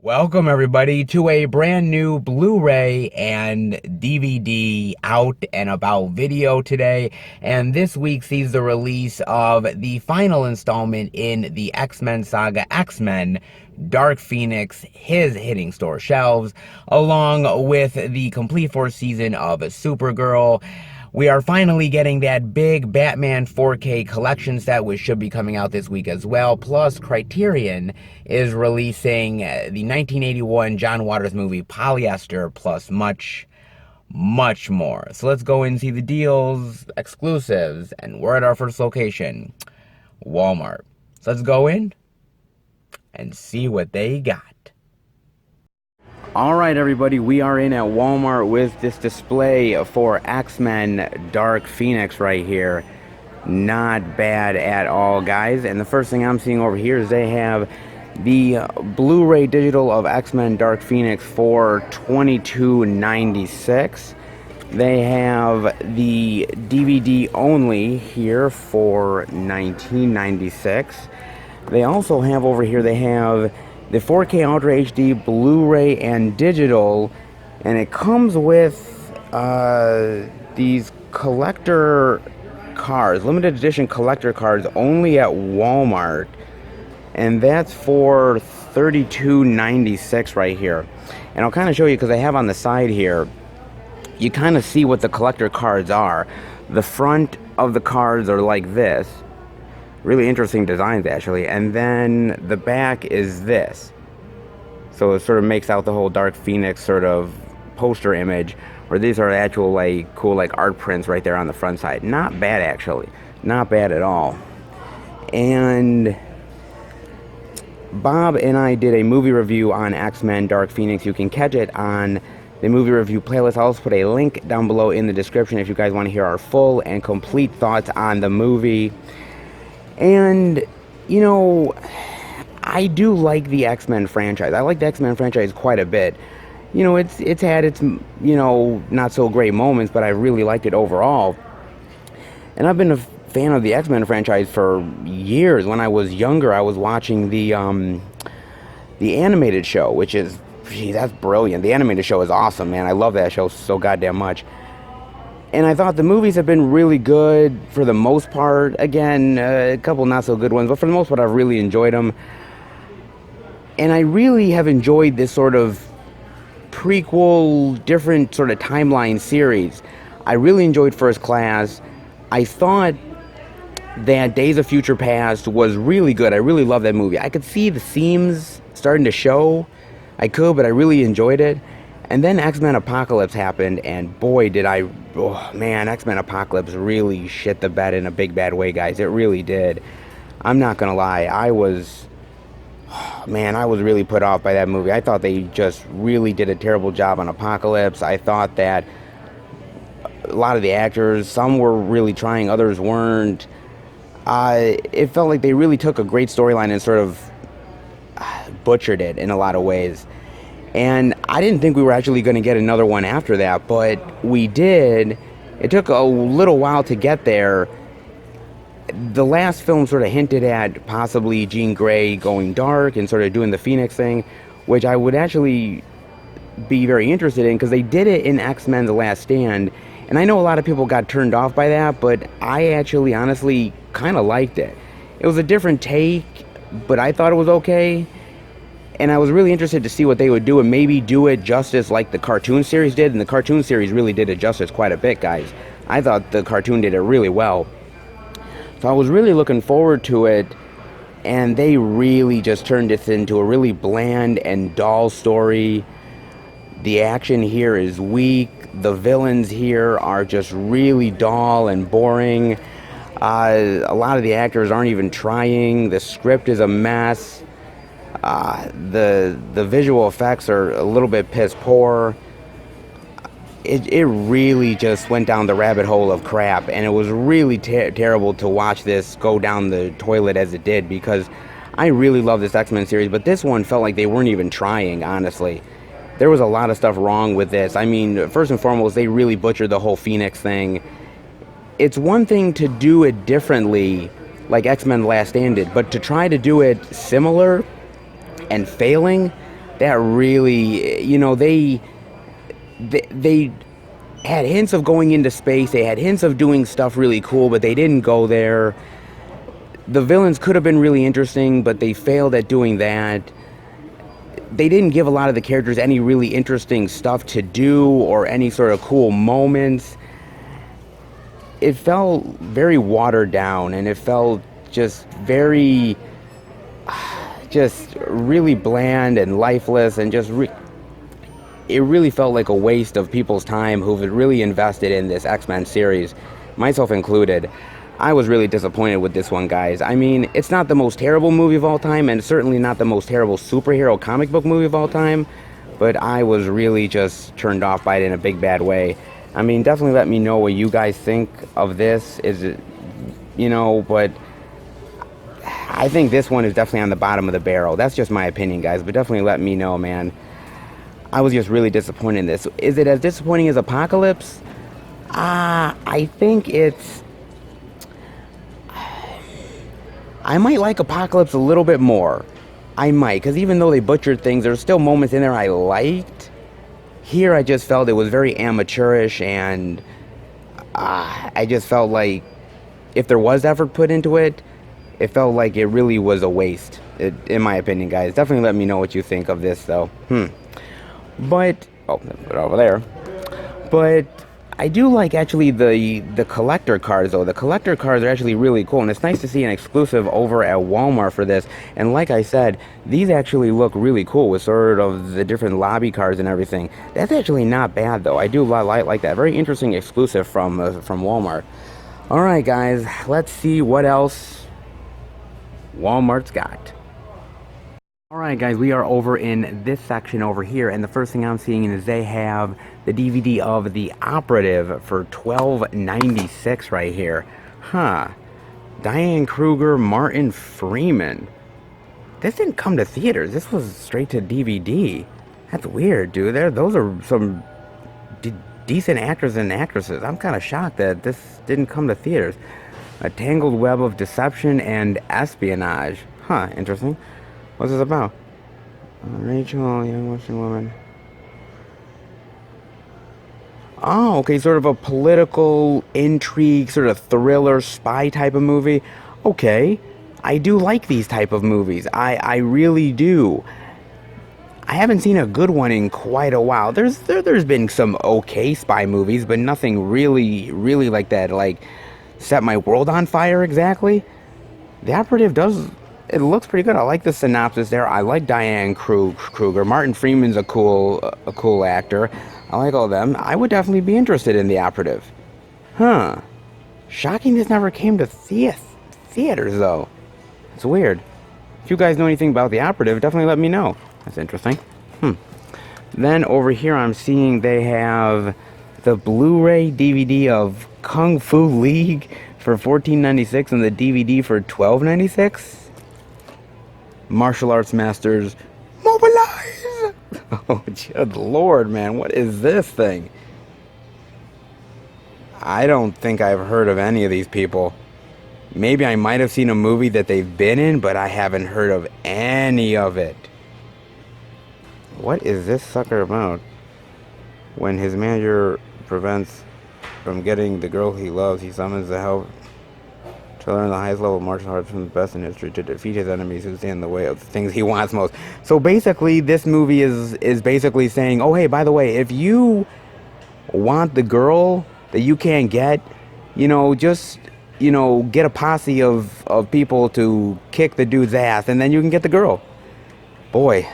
Welcome everybody to a brand new Blu-ray and DVD out and about video today, and this week sees the release of the final installment in the X-Men saga, X-Men Dark Phoenix, his hitting store shelves, along with the complete fourth season of Supergirl. We are finally getting that big Batman 4K collection set, which should be coming out this week as well. Plus, Criterion is releasing the 1981 John Waters movie Polyester, plus much more. So let's go and see the deals, exclusives, and we're at our first location, Walmart. So let's go in and see what they got. Alright everybody, we are in at Walmart with this display for X-Men Dark Phoenix right here. Not bad at all, guys. And the first thing I'm seeing over here is they have the Blu-ray digital of X-Men Dark Phoenix for $22.96. They have the DVD only here for $19.96. They also have over here, they have the 4K Ultra HD Blu-ray and digital, and it comes with these collector cards, limited edition collector cards, only at Walmart, and that's for $32.96 right here. And I'll kind of show you, because I have on the side here, you kind of see what the collector cards are. The front of the cards are like this. Really interesting designs, actually. And then the back is this. So it sort of makes out the whole Dark Phoenix sort of poster image, where these are actual, like, cool, like, art prints right there on the front side. Not bad, actually. Not bad at all. And Bob and I did a movie review on X-Men Dark Phoenix. You can catch it on the movie review playlist. I'll also put a link down below in the description if you guys want to hear our full and complete thoughts on the movie. And, you know, I do like the X-Men franchise. I like the X-Men franchise quite a bit. You know, it's had its, you know, not so great moments, but I really liked it overall. And I've been a fan of the X-Men franchise for years. When I was younger, I was watching the animated show, which is, gee, that's brilliant. The animated show is awesome, man. I love that show so goddamn much. And I thought the movies have been really good for the most part. Again, a couple not so good ones, but for the most part, I've really enjoyed them. And I really have enjoyed this sort of prequel, different sort of timeline series. I really enjoyed First Class. I thought that Days of Future Past was really good. I really love that movie. I could see the seams starting to show. I could, but I really enjoyed it. And then X-Men Apocalypse happened, and boy, did I... Oh, man, X-Men Apocalypse really shit the bed in a big bad way, guys. It really did. I'm not gonna lie. I was really put off by that movie. I thought they just really did a terrible job on Apocalypse. I thought that a lot of the actors, some were really trying, others weren't. It felt like they really took a great storyline and sort of butchered it in a lot of ways. And I didn't think we were actually going to get another one after that, but we did. It took a little while to get there. The last film sort of hinted at possibly Jean Grey going dark and sort of doing the Phoenix thing, which I would actually be very interested in, because they did it in X-Men The Last Stand. And I know a lot of people got turned off by that, but I actually honestly kind of liked it. It was a different take, but I thought it was okay. And I was really interested to see what they would do and maybe do it justice like the cartoon series did. And the cartoon series really did it justice quite a bit, guys. I thought the cartoon did it really well. So I was really looking forward to it. And they really just turned this into a really bland and dull story. The action here is weak. The villains here are just really dull and boring. A lot of the actors aren't even trying. The script is a mess. The visual effects are a little bit piss poor. It really just went down the rabbit hole of crap, and it was really terrible to watch this go down the toilet as it did, because I really love this X-Men series, but this one felt like they weren't even trying, honestly. There was a lot of stuff wrong with this. I mean, first and foremost, they really butchered the whole Phoenix thing. It's one thing to do it differently, like X-Men Last Stand did, but to try to do it similar and failing, that really, they had hints of going into space. They had hints of doing stuff really cool, but they didn't go there. The villains could have been really interesting, but they failed at doing that. They didn't give a lot of the characters any really interesting stuff to do or any sort of cool moments. It felt very watered down, and it felt just very, just really bland and lifeless, and just it really felt like a waste of people's time who've really invested in this X-Men series, myself included. I was really disappointed with this one, guys. I mean, it's not the most terrible movie of all time, and certainly not the most terrible superhero comic book movie of all time, but I was really just turned off by it in a big bad way. I mean, definitely let me know what you guys think of this. Is it, but I think this one is definitely on the bottom of the barrel. That's just my opinion, guys, but definitely let me know, man. I was just really disappointed in this. Is it as disappointing as Apocalypse? I think it's... I might like Apocalypse a little bit more. I might, because even though they butchered things, there's still moments in there I liked. Here, I just felt it was very amateurish, and I just felt like if there was effort put into it, it felt like it really was a waste, in my opinion, guys. Definitely let me know what you think of this, though. But, put it over there. But I do like, actually, the collector cards, though. The collector cards are actually really cool, and it's nice to see an exclusive over at Walmart for this. And like I said, these actually look really cool with sort of the different lobby cards and everything. That's actually not bad, though. I do like that. Very interesting exclusive from Walmart. All right, guys, let's see what else Walmart's got. Alright guys, we are over in this section over here, and the first thing I'm seeing is they have the DVD of The Operative for $12.96 right here. Diane Kruger, Martin Freeman. This didn't come to theaters. This was straight to DVD. That's weird, dude. Those are some decent actors and actresses. I'm kind of shocked that this didn't come to theaters. A Tangled Web of Deception and Espionage. Interesting. What's this about? Rachel, young Western woman. Oh, okay, sort of a political intrigue, sort of thriller, spy type of movie. Okay, I do like these type of movies. I really do. I haven't seen a good one in quite a while. There's been some okay spy movies, but nothing really like that, like set my world on fire exactly. The Operative it looks pretty good. I like the synopsis there. I like Diane Kruger. Martin Freeman's a cool actor. I like all of them. I would definitely be interested in The Operative. Shocking this never came to theaters, though. It's weird. If you guys know anything about The Operative, definitely let me know. That's interesting. Then over here I'm seeing they have the Blu-ray DVD of Kung Fu League for $14.96 and the DVD for $12.96. Martial arts masters, mobilize! Oh, good lord, man, what is this thing? I don't think I've heard of any of these people. Maybe I might have seen a movie that they've been in, but I haven't heard of any of it. What is this sucker about? When his manager prevents from getting the girl he loves, he summons the help to learn the highest level of martial arts from the best in history to defeat his enemies who stand in the way of the things he wants most. So basically, this movie is basically saying, oh, hey, by the way, if you want the girl that you can't get, just, get a posse of people to kick the dude's ass, and then you can get the girl. Boy,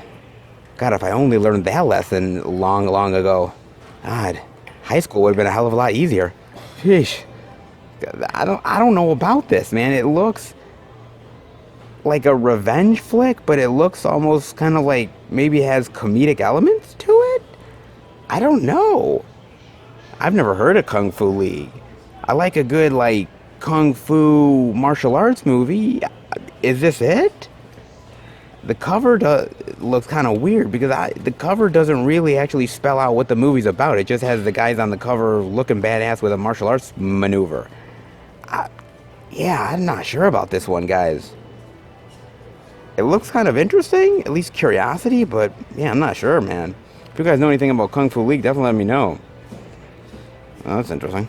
God, if I only learned that lesson long ago. God, high school would have been a hell of a lot easier. Sheesh. I don't know about this, man. It looks like a revenge flick, but it looks almost kind of like maybe it has comedic elements to it. I don't know. I've never heard of Kung Fu League. I like a good, like, Kung Fu martial arts movie. Is this it? The cover looks kind of weird because the cover doesn't really actually spell out what the movie's about. It just has the guys on the cover looking badass with a martial arts maneuver. Yeah, I'm not sure about this one, guys. It looks kind of interesting, at least curiosity, but yeah, I'm not sure, man. If you guys know anything about Kung Fu League, definitely let me know. Oh, that's interesting.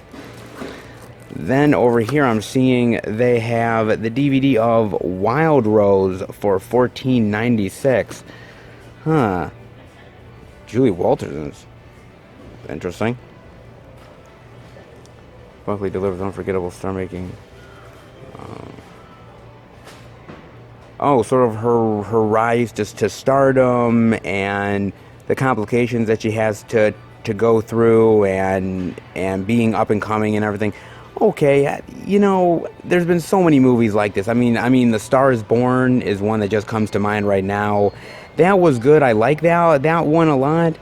Then over here I'm seeing they have the DVD of Wild Rose for $14.96. Huh. Julie Walters is interesting. Buckley delivers unforgettable star-making. Oh, sort of her rise just to stardom and the complications that she has to go through and being up and coming and everything. Okay, you know, there's been so many movies like this. I mean, The Star Is Born is one that just comes to mind right now. That was good. I like that one a lot.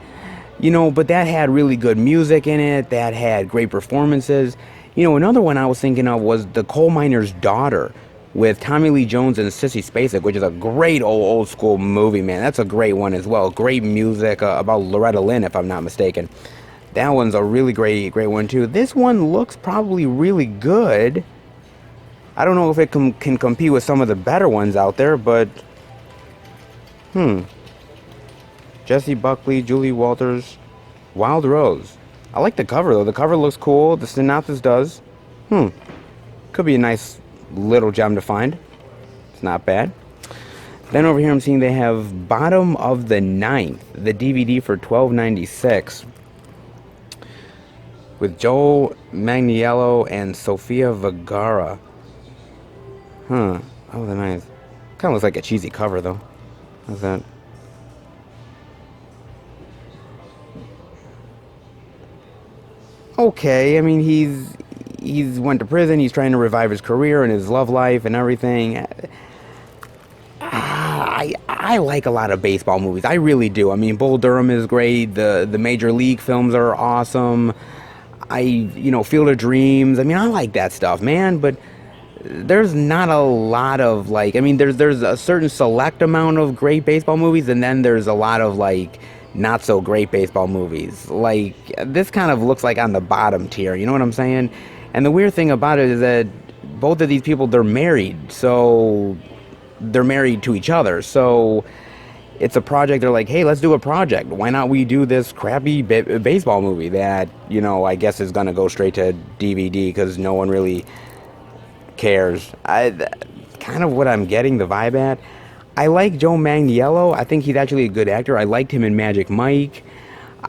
You know, but that had really good music in it. That had great performances. You know, another one I was thinking of was The Coal Miner's Daughter with Tommy Lee Jones and Sissy Spacek, which is a great old school movie, man. That's a great one as well. Great music about Loretta Lynn, if I'm not mistaken. That one's a really great one too. This one looks probably really good. I don't know if it can compete with some of the better ones out there, but Jessie Buckley, Julie Walters, Wild Rose. I like the cover though. The cover looks cool. The synopsis does. Could be a nice little gem to find. It's not bad. Then over here I'm seeing they have Bottom of the Ninth, the DVD for $12.96. With Joe Manganiello and Sofia Vergara. Oh, the ninth. Kind of looks like a cheesy cover though. How's that? Okay, I mean he's went to prison. He's trying to revive his career and his love life and everything. I like a lot of baseball movies. I really do. I mean, Bull Durham is great. The Major League films are awesome. Field of Dreams. I mean, I like that stuff, man. But there's not a lot of there's a certain select amount of great baseball movies, and then there's a lot of not so great baseball movies. Like this kind of looks like on the bottom tier. You know what I'm saying? And the weird thing about it is that both of these people, they're married, so they're married to each other. So it's a project. They're like, hey, let's do a project. Why not we do this crappy baseball movie that, I guess is going to go straight to DVD because no one really cares. Kind of what I'm getting the vibe at. I like Joe Manganiello. I think he's actually a good actor. I liked him in Magic Mike.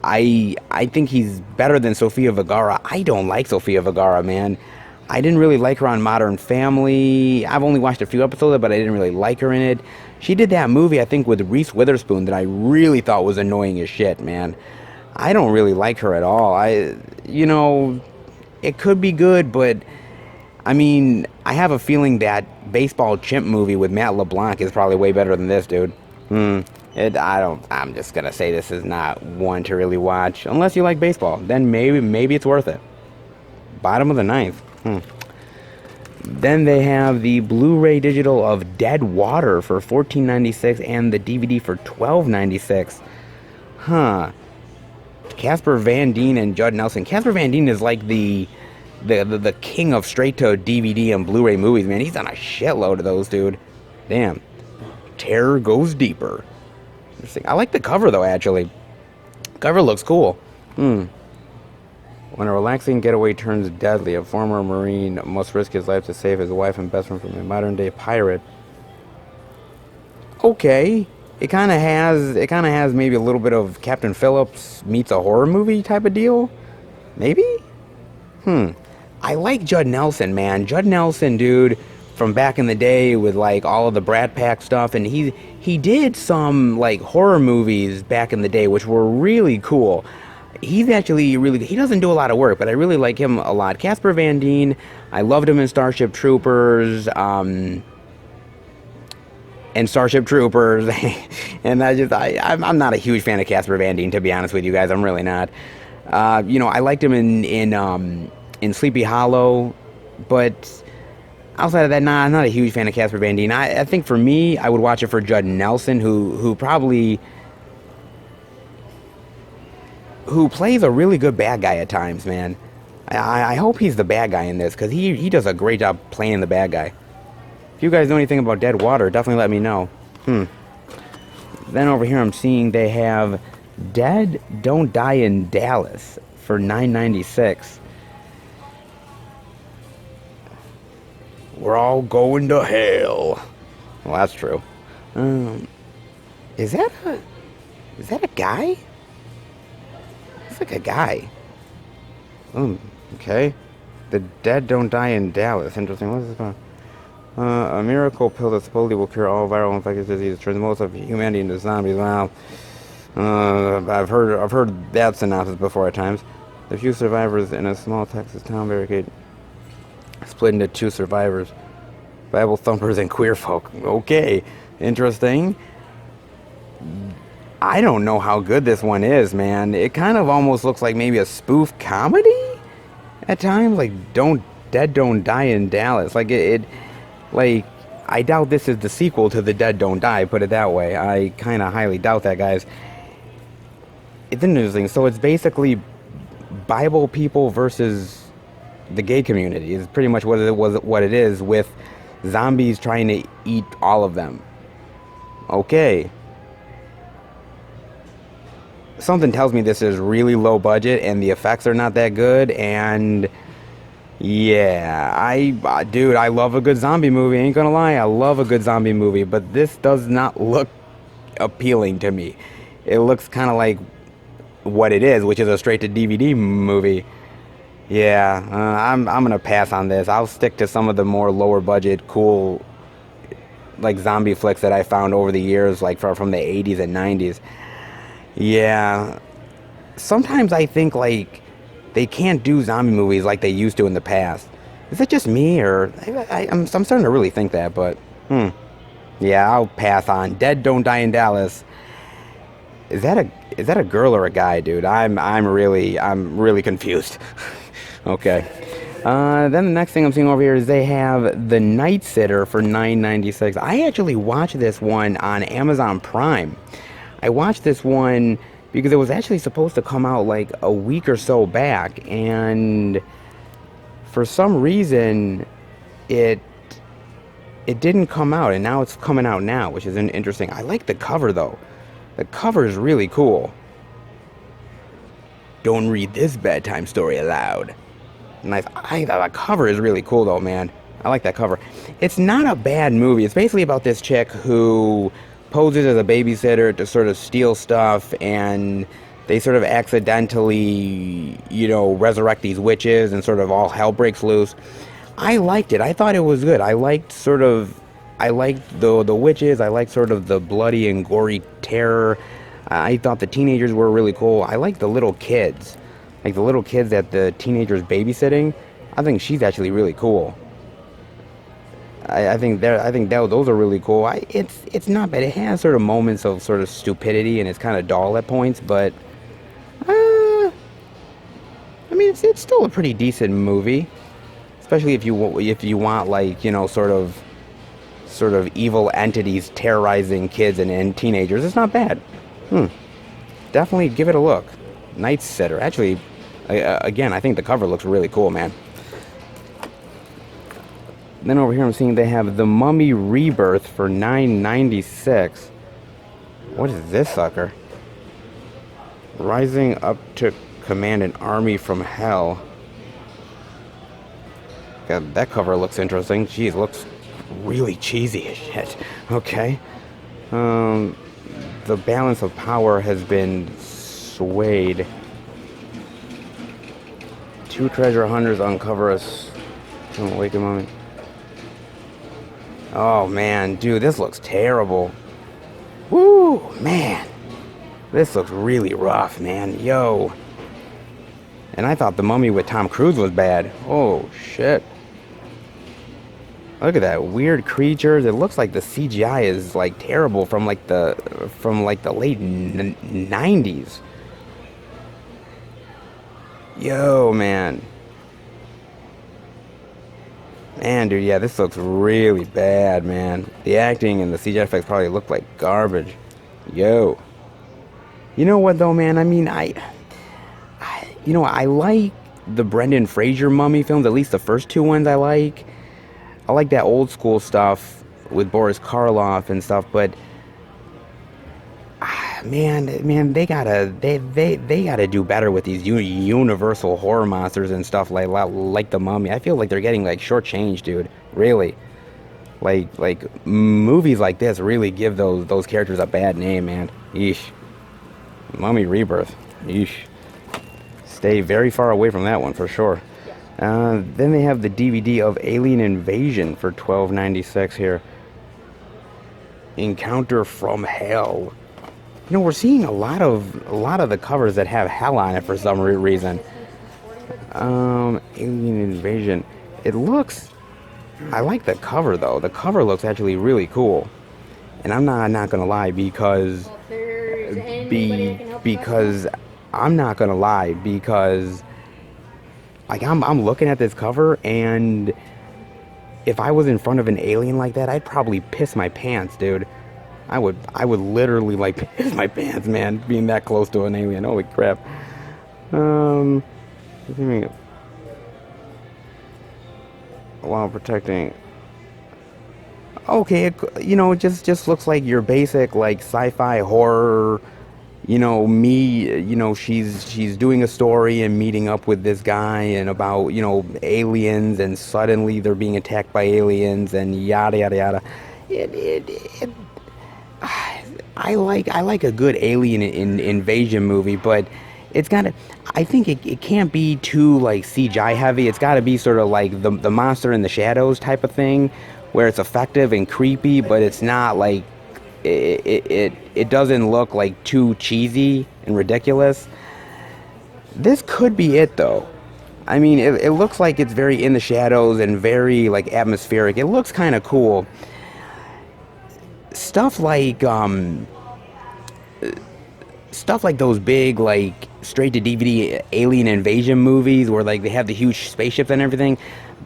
I think he's better than Sofia Vergara. I don't like Sofia Vergara, man. I didn't really like her on Modern Family. I've only watched a few episodes of it, but I didn't really like her in it. She did that movie, I think, with Reese Witherspoon that I really thought was annoying as shit, man. I don't really like her at all. It could be good, but I mean, I have a feeling that Baseball Chimp movie with Matt LeBlanc is probably way better than this, dude. I'm just gonna say this is not one to really watch. Unless you like baseball, then maybe it's worth it. Bottom of the ninth. Then they have the Blu-ray digital of Dead Water for $14.96 and the DVD for $12.96. Casper Van Dien and Judd Nelson. Casper Van Dien is like the king of straight-to-DVD and Blu-ray movies, man. He's on a shitload of those, dude. Damn. Terror Goes Deeper. I like the cover, though, actually. Cover looks cool. When a relaxing getaway turns deadly, a former Marine must risk his life to save his wife and best friend from a modern-day pirate. Okay. It kind of has maybe a little bit of Captain Phillips meets a horror movie type of deal. Maybe? I like Judd Nelson, man. Judd Nelson, dude, from back in the day with all of the Brat Pack stuff, and he did some horror movies back in the day which were really cool. He's actually he doesn't do a lot of work, but I really like him a lot. Casper Van Dien, I loved him in Starship Troopers, and Starship Troopers, and I'm not a huge fan of Casper Van Dien, to be honest with you guys. I'm really not. I liked him in Sleepy Hollow, but outside of that, I'm not a huge fan of Casper Van Dien. I think for me, I would watch it for Judd Nelson, who plays a really good bad guy at times, man. I hope he's the bad guy in this, because he does a great job playing the bad guy. If you guys know anything about Dead Water, definitely let me know. Then over here I'm seeing they have Dead Don't Die in Dallas for $9.96. We're all going to hell. Well, that's true. Is that a guy? It's like a guy. Okay. The Dead Don't Die in Dallas. Interesting. What is this about? A miracle pill that supposedly will cure all viral infectious diseases, turns most of humanity into zombies. Wow. I've heard that synopsis before at times. The few survivors in a small Texas town barricade split into two survivors: Bible thumpers and queer folk. Okay, interesting. I don't know how good this one is, man. It kind of almost looks like maybe a spoof comedy at times, like Dead Don't Die in Dallas. Like like, I doubt this is the sequel to The Dead Don't Die, put it that way. I kind of highly doubt that, guys. It's interesting. So it's basically Bible people versus the gay community. Is pretty much what it is, with zombies trying to eat all of them. Okay. Something tells me this is really low budget and the effects are not that good, and yeah, dude, I love a good zombie movie, ain't gonna lie, I love a good zombie movie, but this does not look appealing to me. It looks kind of like what it is, which is a straight-to-DVD movie. Yeah, I'm gonna pass on this. I'll stick to some of the more lower-budget, cool, like, zombie flicks that I found over the years, like, from the 80s and 90s. Yeah, sometimes I think, like, they can't do zombie movies like they used to in the past. Is it just me, or I'm starting to really think that, but yeah, I'll pass on Dead Don't Die in Dallas. Is that a girl or a guy, dude? I'm really confused. Okay. Then the next thing I'm seeing over here is they have The Night Sitter for $9.96. I actually watched this one on Amazon Prime. I watched this one because it was actually supposed to come out like a week or so back, and for some reason it didn't come out, and now it's coming out now, which is interesting. I like the cover though. The cover is really cool. Don't read this bedtime story aloud. Nice. The cover is really cool though, man. I like that cover. It's not a bad movie. It's basically about this chick who poses as a babysitter to sort of steal stuff, and they sort of accidentally, resurrect these witches, and sort of all hell breaks loose. I liked it. I thought it was good. I liked the witches. I liked sort of the bloody and gory terror. I thought the teenagers were really cool. I liked the little kids. Like the little kids that the teenagers babysitting. I think she's actually really cool. I think those are really cool. It's not bad. It has sort of moments of sort of stupidity, and it's kind of dull at points, but I mean it's still a pretty decent movie, especially if you want, like, sort of evil entities terrorizing kids and teenagers. It's not bad. Definitely give it a look. Night Sitter. Actually, again, I think the cover looks really cool, man. Then over here I'm seeing they have The Mummy Rebirth for $9.96. What is this sucker? Rising up to command an army from hell. God, that cover looks interesting. Jeez, looks really cheesy as shit. Okay. The balance of power has been swayed. Two treasure hunters uncover us. Don't wait a moment. Oh man, dude, this looks terrible. Woo, man. This looks really rough, man. Yo. And I thought The Mummy with Tom Cruise was bad. Oh shit. Look at that weird creatures. It looks like the CGI is like terrible from the late 90s. Yo, man. Man, dude, yeah, this looks really bad, man. The acting and the CGI effects probably look like garbage. Yo. You know what, though, man? I mean, I like the Brendan Fraser Mummy films. At least the first two ones I like. I like that old school stuff with Boris Karloff and stuff, but man, they gotta do better with these universal horror monsters and stuff like the Mummy. I feel like they're getting like shortchanged, dude. Really, like movies like this really give those characters a bad name, man. Yeesh. Mummy Rebirth. Yeesh. Stay very far away from that one for sure. Then they have the DVD of Alien Invasion for $12.96 here. Encounter from Hell. You know, we're seeing a lot of the covers that have hell on it for some reason. Alien Invasion. It looks. I like the cover though. The cover looks actually really cool, and I'm not gonna lie because I'm not gonna lie because like I'm looking at this cover, and if I was in front of an alien like that, I'd probably piss my pants, dude. I would literally like piss my pants, man, being that close to an alien. Holy crap. While protecting. Okay, it just looks like your basic like sci-fi horror. She's doing a story and meeting up with this guy and about aliens, and suddenly they're being attacked by aliens and yada yada yada. I like a good alien invasion movie, but it's gotta. I think it can't be too like CGI heavy. It's gotta be sort of like the monster in the shadows type of thing, where it's effective and creepy, but it's not like it doesn't look like too cheesy and ridiculous. This could be it though. I mean, it looks like it's very in the shadows and very like atmospheric. It looks kind of cool. Stuff like those big like straight to DVD alien invasion movies where like they have the huge spaceships and everything.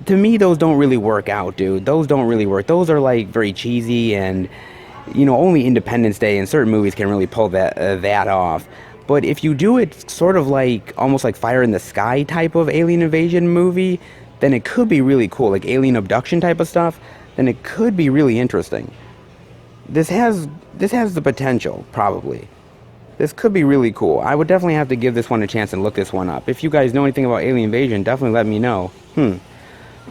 To me, those don't really work out, dude. Those don't really work. Those are like very cheesy, and only Independence Day and certain movies can really pull that off. But if you do it sort of like almost like Fire in the Sky type of alien invasion movie, then it could be really cool, like alien abduction type of stuff. Then it could be really interesting. This has the potential, probably. This could be really cool. I would definitely have to give this one a chance and look this one up. If you guys know anything about Alien Invasion, definitely let me know.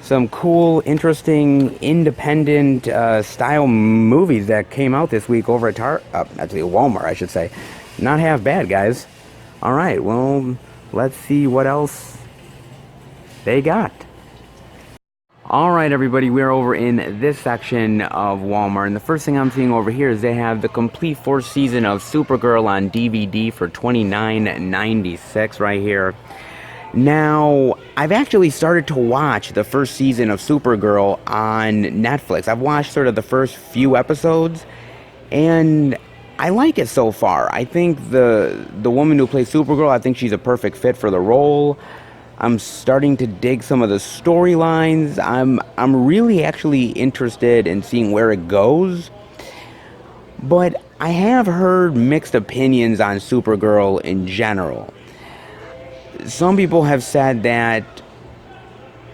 Some cool, interesting, independent style movies that came out this week over at Walmart, I should say. Not half bad, guys. All right, well, let's see what else they got. All right, everybody, we're over in this section of Walmart, and the first thing I'm seeing over here is they have the complete fourth season of Supergirl on DVD for $29.96 right here. Now, I've actually started to watch the first season of Supergirl on Netflix. I've watched sort of the first few episodes, and I like it so far. I think the woman who plays Supergirl, I think she's a perfect fit for the role. I'm starting to dig some of the storylines. I'm really actually interested in seeing where it goes. But I have heard mixed opinions on Supergirl in general. Some people have said that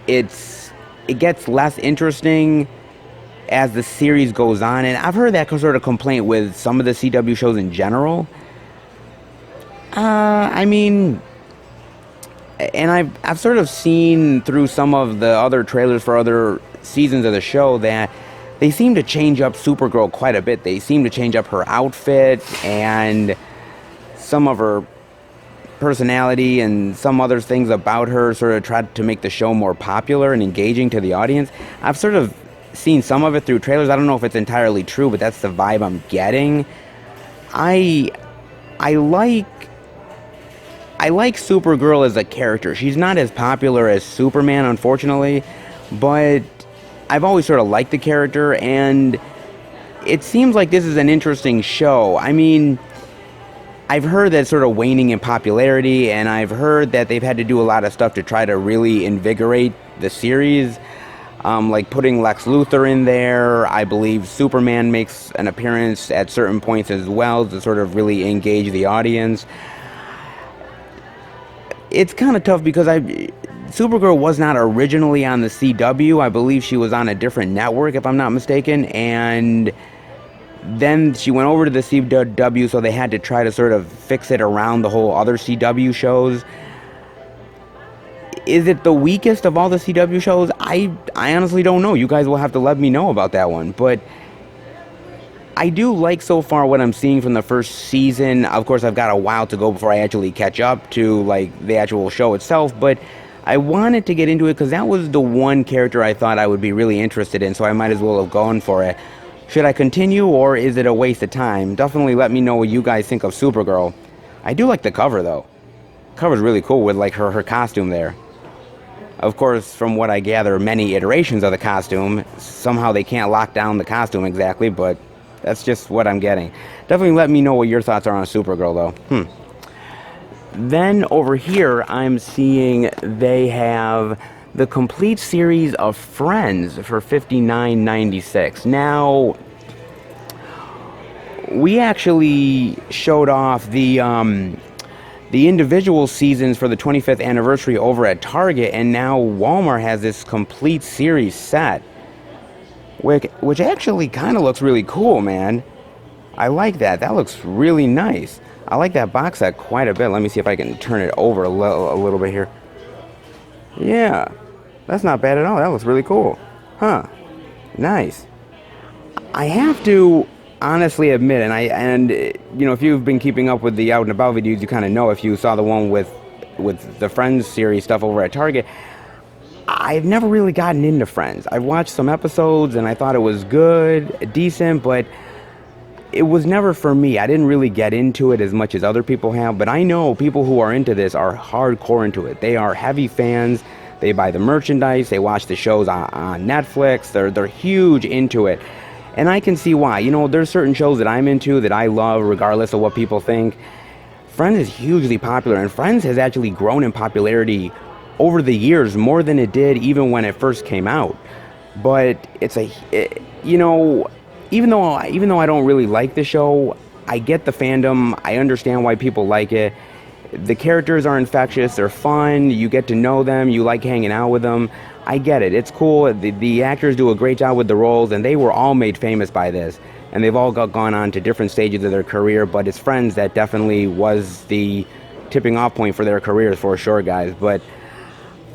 it gets less interesting as the series goes on, and I've heard that sort of complaint with some of the CW shows in general. I mean, and I've sort of seen through some of the other trailers for other seasons of the show that they seem to change up Supergirl quite a bit. They seem to change up her outfit and some of her personality and some other things about her, sort of tried to make the show more popular and engaging to the audience. I've sort of seen some of it through trailers. I don't know if it's entirely true, but that's the vibe I'm getting. I like Supergirl as a character. She's not as popular as Superman, unfortunately, but I've always sort of liked the character, and it seems like this is an interesting show. I mean, I've heard that it's sort of waning in popularity, and I've heard that they've had to do a lot of stuff to try to really invigorate the series, like putting Lex Luthor in there. I believe Superman makes an appearance at certain points as well to sort of really engage the audience. It's kind of tough because Supergirl was not originally on the CW. I believe she was on a different network, if I'm not mistaken, and Then she went over to the CW, so they had to try to sort of fix it around the whole other CW shows. Is it the weakest of all the CW shows? I honestly don't know. You guys will have to let me know about that one. But I do like so far what I'm seeing from the first season. Of course, I've got a while to go before I actually catch up to like the actual show itself, but I wanted to get into it because that was the one character I thought I would be really interested in, so I might as well have gone for it. Should I continue, or is it a waste of time? Definitely let me know what you guys think of Supergirl. I do like the cover, though. The cover's really cool with like her costume there. Of course, from what I gather, many iterations of the costume. Somehow they can't lock down the costume exactly, but that's just what I'm getting. Definitely let me know what your thoughts are on Supergirl, though. Then over here, I'm seeing they have the complete series of Friends for $59.96. Now, we actually showed off the individual seasons for the 25th anniversary over at Target, and now Walmart has this complete series set, which actually kind of looks really cool, man. I like that. That looks really nice. I like that box set quite a bit. Let me see if I can turn it over a little bit here. Yeah, that's not bad at all. That looks really cool. Huh. Nice. I have to honestly admit, and you know, if you've been keeping up with the Out and About videos, you kind of know if you saw the one with the Friends series stuff over at Target. I've never really gotten into Friends. I've watched some episodes and I thought it was good, decent, but it was never for me. I didn't really get into it as much as other people have, but I know people who are into this are hardcore into it. They are heavy fans. They buy the merchandise. They watch the shows on Netflix. They're huge into it. And I can see why. You know, there's certain shows that I'm into that I love regardless of what people think. Friends is hugely popular, and Friends has actually grown in popularity over the years more than it did even when it first came out. But you know, even though I don't really like the show, I get the fandom. I understand why people like it. The characters are infectious. They're fun. You get to know them. You like hanging out with them. I get it. It's cool. The actors do a great job with the roles, and they were all made famous by this. And they've all gone on to different stages of their career, but it's Friends that definitely was the tipping off point for their careers for sure, guys. But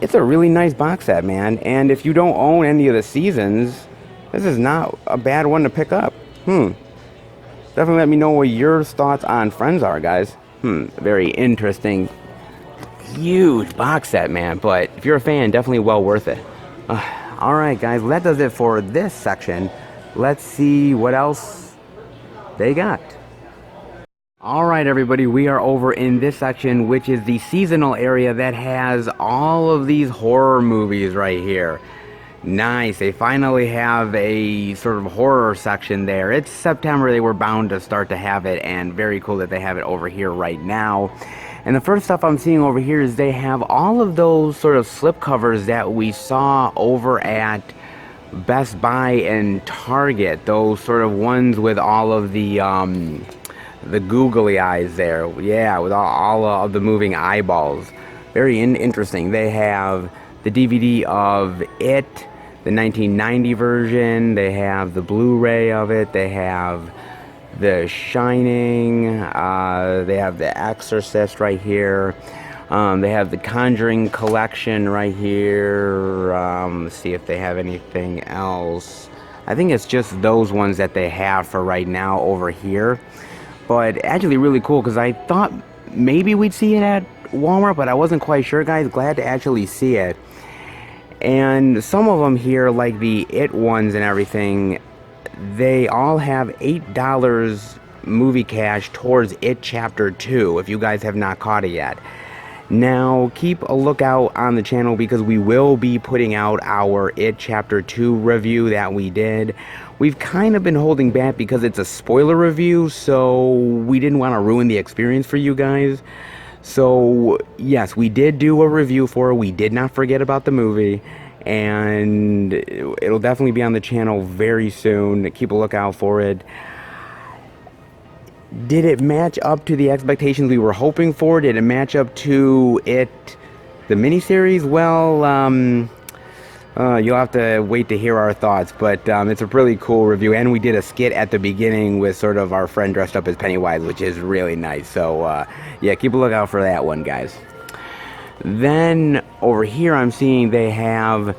it's a really nice box set, man. And if you don't own any of the seasons, this is not a bad one to pick up. Definitely let me know what your thoughts on Friends are, guys. Very interesting. Huge box set, man. But if you're a fan, definitely well worth it. Alright, guys. Well, that does it for this section. Let's see what else they got. Alright, everybody. We are over in this section, which is the seasonal area that has all of these horror movies right here. Nice. They finally have a sort of horror section there. It's September. They were bound to start to have it, and very cool that they have it over here right now. And the first stuff I'm seeing over here is they have all of those sort of slipcovers that we saw over at Best Buy and Target. Those sort of ones with all of the googly eyes there. Yeah, with all of the moving eyeballs. Very interesting. They have the DVD of It, the 1990 version. They have the Blu-ray of it. They have The Shining. They have The Exorcist right here. They have the Conjuring collection right here. Let's see if they have anything else. I think it's just those ones that they have for right now over here. But actually really cool, because I thought maybe we'd see it at Walmart, but I wasn't quite sure, guys. Glad to actually see it. And some of them here, like the It ones and everything, they all have $8 movie cash towards It Chapter 2, if you guys have not caught it yet. Now, keep a lookout on the channel, because we will be putting out our It Chapter 2 review that we did. We've kind of been holding back because it's a spoiler review, so we didn't want to ruin the experience for you guys. So, yes, we did do a review for it. We did not forget about the movie, and it'll definitely be on the channel very soon. Keep a lookout for it. Did it match up to the expectations we were hoping for? Did it match up to It, the miniseries? Well, You'll have to wait to hear our thoughts, but it's a really cool review, and we did a skit at the beginning with sort of our friend dressed up as Pennywise, which is really nice. So, yeah, keep a lookout for that one, guys. Then, over here, I'm seeing they have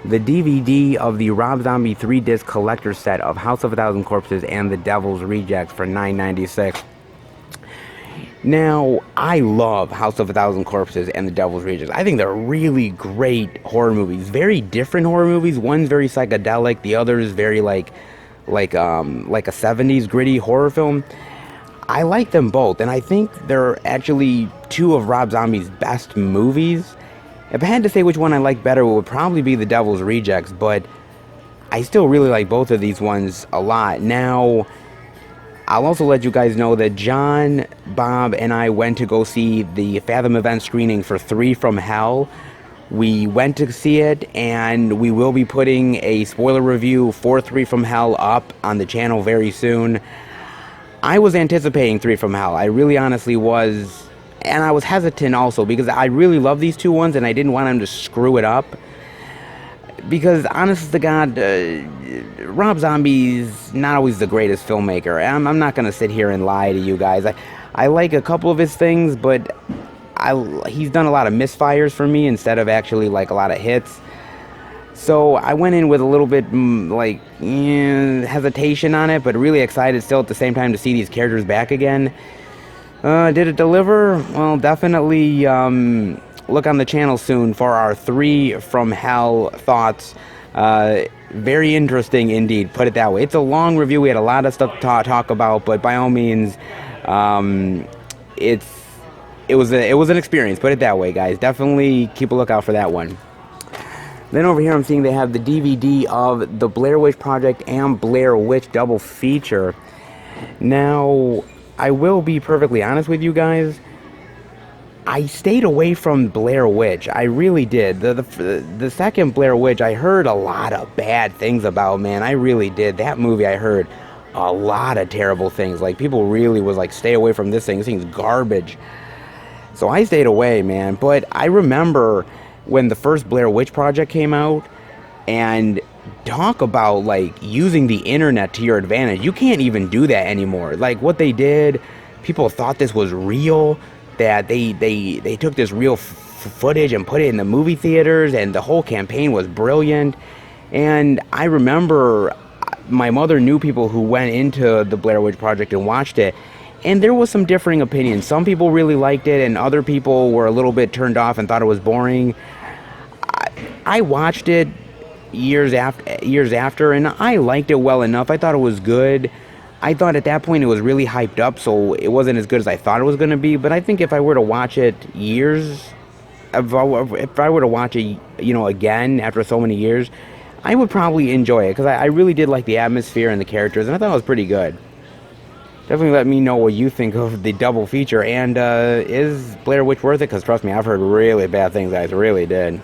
the DVD of the Rob Zombie 3-disc collector set of House of a Thousand Corpses and The Devil's Rejects for $9.96. Now, I love House of a Thousand Corpses and The Devil's Rejects. I think they're really great horror movies. Very different horror movies. One's very psychedelic. The other is very like a 70s gritty horror film. I like them both, and I think they're actually two of Rob Zombie's best movies. If I had to say which one I like better, it would probably be The Devil's Rejects, but I still really like both of these ones a lot. Now, I'll also let you guys know that John, Bob, and I went to go see the Fathom event screening for 3 from Hell. We went to see it, and we will be putting a spoiler review for 3 from Hell up on the channel very soon. I was anticipating 3 from Hell. I really honestly was. And I was hesitant also because I really love these two ones and I didn't want them to screw it up. Because honest to God, Rob Zombie's not always the greatest filmmaker. I'm not going to sit here and lie to you guys. I like a couple of his things, but he's done a lot of misfires for me instead of actually like a lot of hits. So I went in with a little bit hesitation on it, but really excited still at the same time to see these characters back again. Did it deliver? Well, definitely look on the channel soon for our 3 from Hell thoughts. Very interesting indeed, put it that way. It's a long review. We had a lot of stuff to talk about, but by all means, it was an experience, put it that way, guys. Definitely keep a lookout for that one. Then over here I'm seeing they have the DVD of the Blair Witch Project and Blair Witch double feature. Now, I will be perfectly honest with you guys. I stayed away from Blair Witch. I really did. The second Blair Witch, I heard a lot of bad things about, man. I really did. That movie, I heard a lot of terrible things. Like, people really was like, stay away from this thing. This thing's garbage. So I stayed away, man. But I remember when the first Blair Witch Project came out, and talk about like using the internet to your advantage. You can't even do that anymore. Like what they did, people thought this was real, that they took this real footage and put it in the movie theaters, and the whole campaign was brilliant. And I remember my mother knew people who went into the Blair Witch Project and watched it, and there was some differing opinions. Some people really liked it, and other people were a little bit turned off and thought it was boring. I watched it years after, and I liked it well enough. I thought it was good. I thought at that point it was really hyped up, so it wasn't as good as I thought it was going to be. But I think if I were to watch it if I were to watch it, again after so many years, I would probably enjoy it, because I really did like the atmosphere and the characters, and I thought it was pretty good. Definitely let me know what you think of the double feature, and is Blair Witch worth it? Because trust me, I've heard really bad things, guys, really did.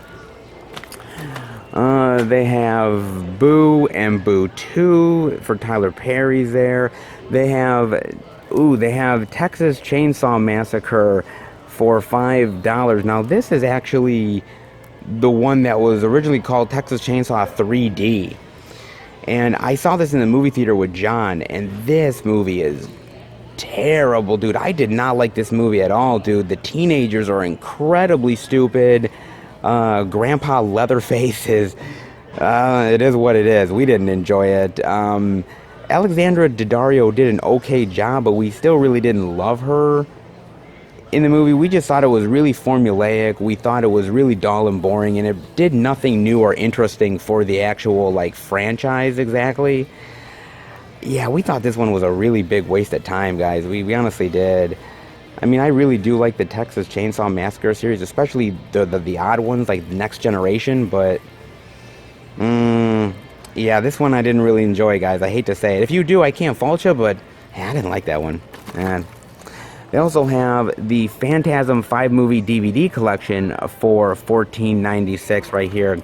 They have Boo and Boo 2 for Tyler Perry's there. They have Texas Chainsaw Massacre for $5. Now, this is actually the one that was originally called Texas Chainsaw 3D. And I saw this in the movie theater with John, and this movie is terrible, dude. I did not like this movie at all, dude. The teenagers are incredibly stupid. Grandpa Leatherface is, it is what it is. We didn't enjoy it. Alexandra Daddario did an okay job, but we still really didn't love her in the movie. We just thought it was really formulaic. We thought it was really dull and boring, and it did nothing new or interesting for the actual, franchise exactly. Yeah, we thought this one was a really big waste of time, guys. We honestly did. I mean, I really do like the Texas Chainsaw Massacre series, especially the odd ones, like Next Generation, but yeah, this one I didn't really enjoy, guys. I hate to say it. If you do, I can't fault you, but I didn't like that one. Man. They also have the Phantasm 5-movie DVD collection for $14.96 right here.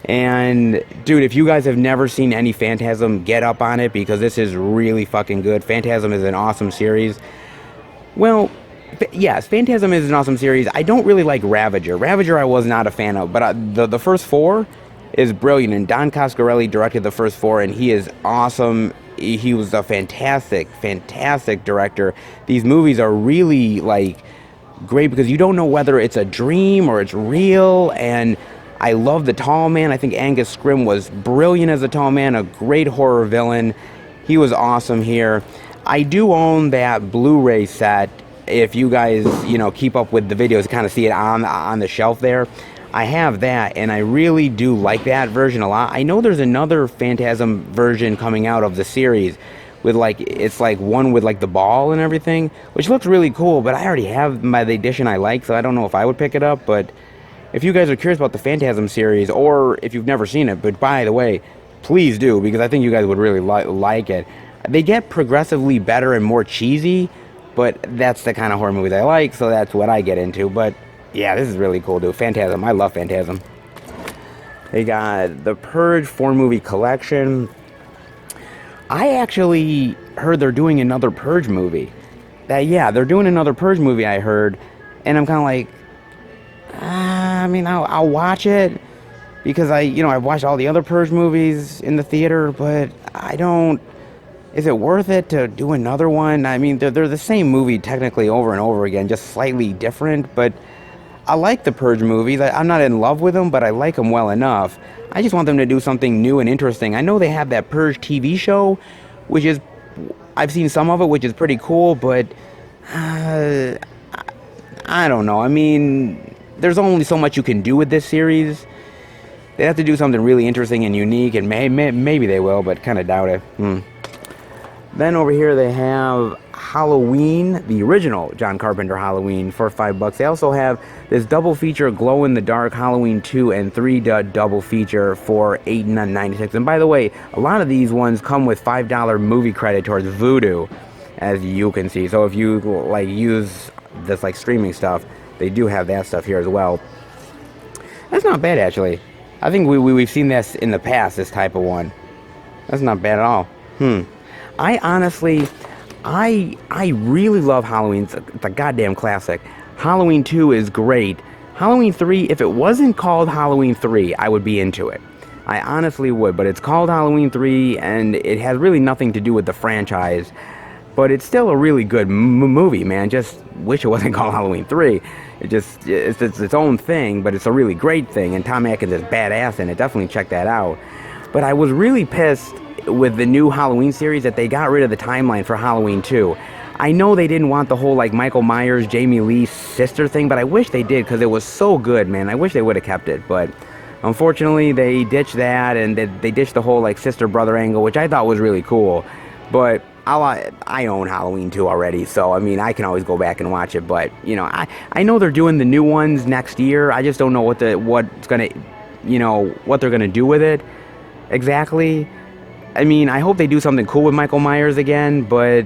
And, dude, if you guys have never seen any Phantasm, get up on it, because this is really fucking good. Phantasm is an awesome series. Well, yes, Phantasm is an awesome series. I don't really like Ravager. Ravager I was not a fan of, but the first 4, is brilliant. And Don Coscarelli directed the first 4, and he is awesome. He was a fantastic director. These movies are really, like, great because you don't know whether it's a dream or it's real. And I love the Tall Man. I think Angus Scrimm was brilliant as a Tall Man, a great horror villain. He was awesome here. I do own that Blu-ray set. If you guys, keep up with the videos, kind of see it on the shelf there. I have that, and I really do like that version a lot. I know there's another Phantasm version coming out of the series with, like, it's like one with, like, the ball and everything, which looks really cool, but I already have the edition I like, so I don't know if I would pick it up. But if you guys are curious about the Phantasm series, or if you've never seen it, but by the way, please do, because I think you guys would really like it. They get progressively better and more cheesy, but that's the kind of horror movies I like, so that's what I get into. But yeah, this is really cool, dude. Phantasm. I love Phantasm. They got the Purge 4-movie collection. I actually heard they're doing another Purge movie. They're doing another Purge movie, I heard. And I'm kind of like, I'll watch it. Because I've watched all the other Purge movies in the theater, but is it worth it to do another one? I mean, they're the same movie technically over and over again, just slightly different, but I like the Purge movies. I'm not in love with them, but I like them well enough. I just want them to do something new and interesting. I know they have that Purge TV show, which is, I've seen some of it, which is pretty cool, but I don't know. I mean, there's only so much you can do with this series. They have to do something really interesting and unique, and maybe they will, but kind of doubt it. Then over here they have Halloween, the original John Carpenter Halloween, for $5. They also have this double feature glow-in-the-dark Halloween 2 and 3 double feature for $8.96. And by the way, a lot of these ones come with $5 movie credit towards Vudu, as you can see. So if you use this streaming stuff, they do have that stuff here as well. That's not bad, actually. I think we've seen this in the past, this type of one. That's not bad at all. I honestly, I really love Halloween. It's a goddamn classic. Halloween 2 is great. Halloween 3, if it wasn't called Halloween 3, I would be into it. I honestly would, but it's called Halloween 3, and it has really nothing to do with the franchise. But it's still a really good movie, man. Just wish it wasn't called Halloween 3. It's its own thing, but it's a really great thing, and Tom Atkins is badass in it. Definitely check that out. But I was really pissed with the new Halloween series that they got rid of the timeline for Halloween 2. I know they didn't want the whole Michael Myers, Jamie Lee sister thing, but I wish they did because it was so good, man. I wish they would have kept it, but unfortunately they ditched that, and they ditched the whole sister brother angle, which I thought was really cool. But I own Halloween 2 already, so I mean I can always go back and watch it. But I know they're doing the new ones next year. I just don't know what they're gonna do with it exactly. I mean, I hope they do something cool with Michael Myers again, but,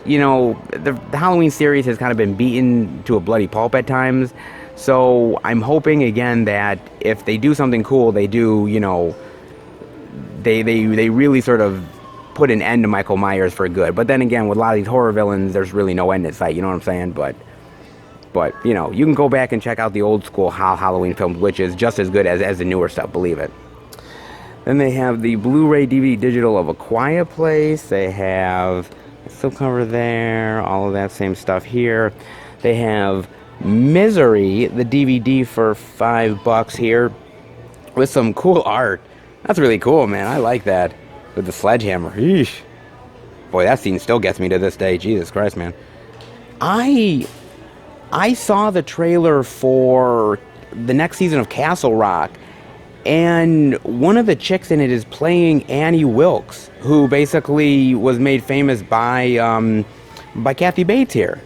the Halloween series has kind of been beaten to a bloody pulp at times, so I'm hoping, again, that if they do something cool, they do, they really sort of put an end to Michael Myers for good. But then again, with a lot of these horror villains, there's really no end in sight, you know what I'm saying? But you can go back and check out the old school Halloween films, which is just as good as the newer stuff, believe it. Then they have the Blu-ray DVD digital of A Quiet Place. They have a slipcover there, all of that same stuff here. They have Misery, the DVD, for $5 here, with some cool art. That's really cool, man. I like that. With the sledgehammer. Eesh. Boy, that scene still gets me to this day. Jesus Christ, man. I saw the trailer for the next season of Castle Rock, and one of the chicks in it is playing Annie Wilkes, who basically was made famous by Kathy Bates here.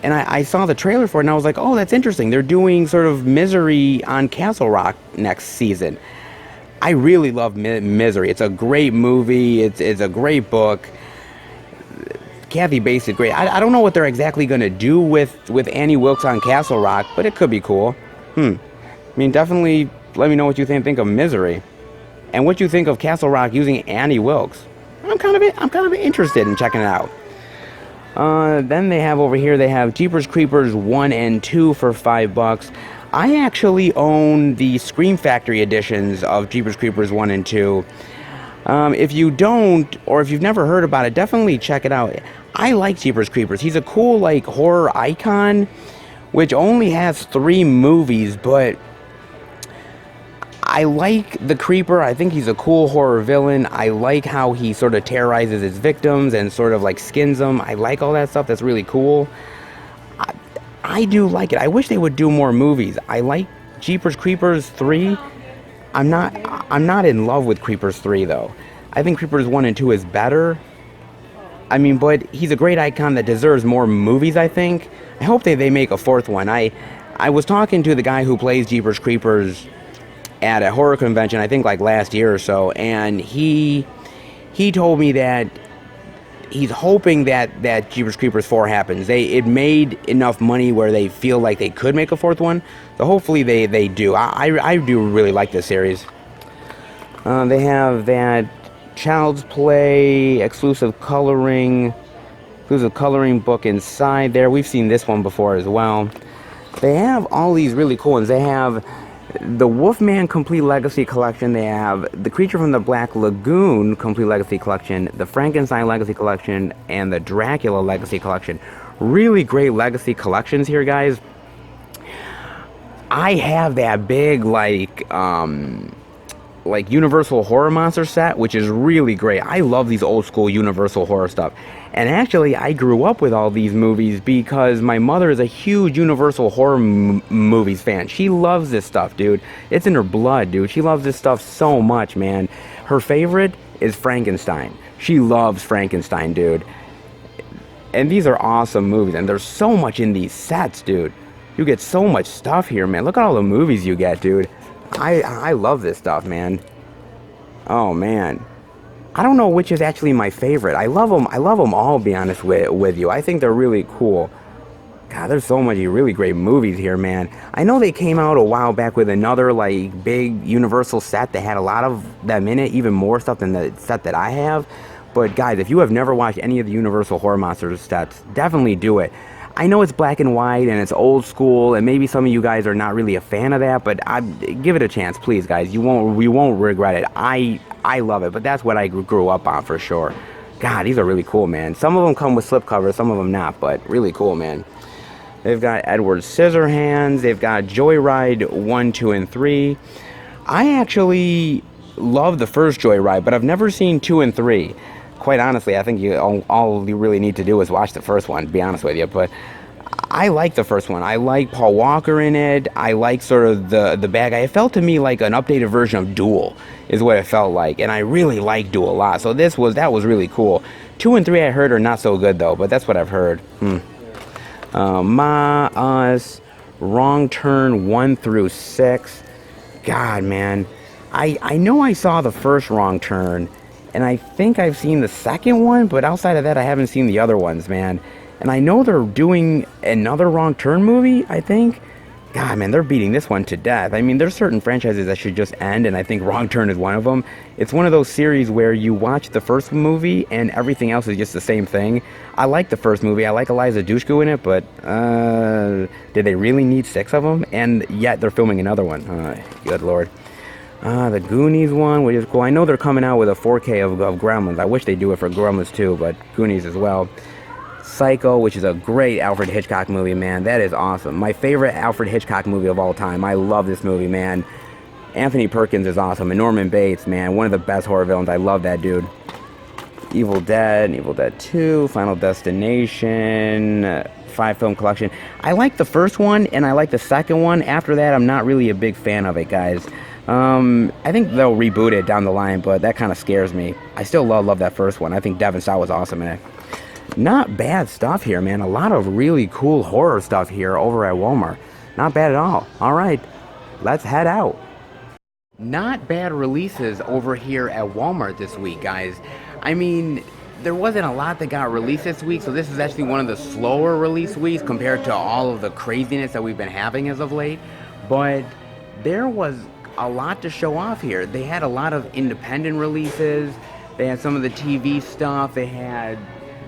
And I saw the trailer for it, and I was like, oh, that's interesting. They're doing sort of Misery on Castle Rock next season. I really love Misery. It's a great movie. It's a great book. Kathy Bates is great. I don't know what they're exactly going to do with Annie Wilkes on Castle Rock, but it could be cool. I mean, definitely let me know what you think of Misery, and what you think of Castle Rock using Annie Wilkes. I'm kind of interested in checking it out. Then they have over here, they have Jeepers Creepers 1 and 2 for $5. I actually own the Scream Factory editions of Jeepers Creepers 1 and 2. If you don't, or if you've never heard about it, definitely check it out. I like Jeepers Creepers. He's a cool, like, horror icon, which only has 3 movies, but I like the Creeper. I think he's a cool horror villain. I like how he sort of terrorizes his victims and sort of, like, skins them. I like all that stuff. That's really cool. I do like it. I wish they would do more movies. I like Jeepers Creepers 3. I'm not in love with Creepers 3 though. I think Creepers 1 and 2 is better. I mean, but he's a great icon that deserves more movies, I think. I hope they make a 4th one. I was talking to the guy who plays Jeepers Creepers at a horror convention, I think like last year or so, and he told me that he's hoping that Jeepers Creepers 4 happens. It made enough money where they feel like they could make a 4th one. So hopefully they do. I do really like this series. They have that Child's Play exclusive coloring book inside there. We've seen this one before as well. They have all these really cool ones. They have the Wolfman Complete Legacy Collection. They have the Creature from the Black Lagoon Complete Legacy Collection, the Frankenstein Legacy Collection, and the Dracula Legacy Collection. Really great legacy collections here, guys. I have that big, like Universal Horror Monster set, which is really great. I love these old school Universal horror stuff. And actually, I grew up with all these movies because my mother is a huge Universal horror movies fan. She loves this stuff, dude. It's in her blood, dude. She loves this stuff so much, man. Her favorite is Frankenstein. She loves Frankenstein, dude. And these are awesome movies. And there's so much in these sets, dude. You get so much stuff here, man. Look at all the movies you get, dude. I love this stuff, man. Oh, man. I don't know which is actually my favorite. I love them all, to be honest with you. I think they're really cool. God, there's so many really great movies here, man. I know they came out a while back with another, like, big Universal set that had a lot of them in it, even more stuff than the set that I have. But, guys, if you have never watched any of the Universal Horror Monsters sets, definitely do it. I know it's black and white and it's old school, and maybe some of you guys are not really a fan of that, but give it a chance, please, guys. You won't regret it. I love it, but that's what I grew up on for sure. God, these are really cool, man. Some of them come with slipcovers, some of them not, but really cool, man. They've got Edward Scissorhands. They've got Joyride 1, 2, and 3. I actually love the first Joyride, but I've never seen 2 and 3. Quite honestly, I think all you really need to do is watch the first one, to be honest with you. But I like the first one. I like Paul Walker in it. I like sort of the bad guy. It felt to me like an updated version of Duel is what it felt like. And I really like Duel a lot. So that was really cool. 2 and 3 I heard are not so good though, but that's what I've heard. Ma, Us, Wrong Turn 1 through 6. God, man. I know I saw the first Wrong Turn. And I think I've seen the second one, but outside of that, I haven't seen the other ones, man. And I know they're doing another Wrong Turn movie, I think. God, man, they're beating this one to death. I mean, there's certain franchises that should just end, and I think Wrong Turn is one of them. It's one of those series where you watch the first movie, and everything else is just the same thing. I like the first movie. I like Eliza Dushku in it, but did they really need 6 of them? And yet they're filming another one. Good Lord. The Goonies one, which is cool. I know they're coming out with a 4K of Gremlins. I wish they do it for Gremlins too, but Goonies as well. Psycho, which is a great Alfred Hitchcock movie, man. That is awesome. My favorite Alfred Hitchcock movie of all time. I love this movie, man. Anthony Perkins is awesome. And Norman Bates, man, one of the best horror villains. I love that dude. Evil Dead, and Evil Dead 2, Final Destination, 5-film collection. I like the first one, and I like the second one. After that, I'm not really a big fan of it, guys. I think they'll reboot it down the line, but that kind of scares me. I still love that first one. I think Devin Sawa was awesome in it. Not bad stuff here, man. A lot of really cool horror stuff here over at Walmart. Not bad at all. All right, let's head out. Not bad releases over here at Walmart this week, guys. I mean, there wasn't a lot that got released this week, so this is actually one of the slower release weeks compared to all of the craziness that we've been having as of late. But there was a lot to show off here. They had a lot of independent releases. They had some of the TV stuff. They had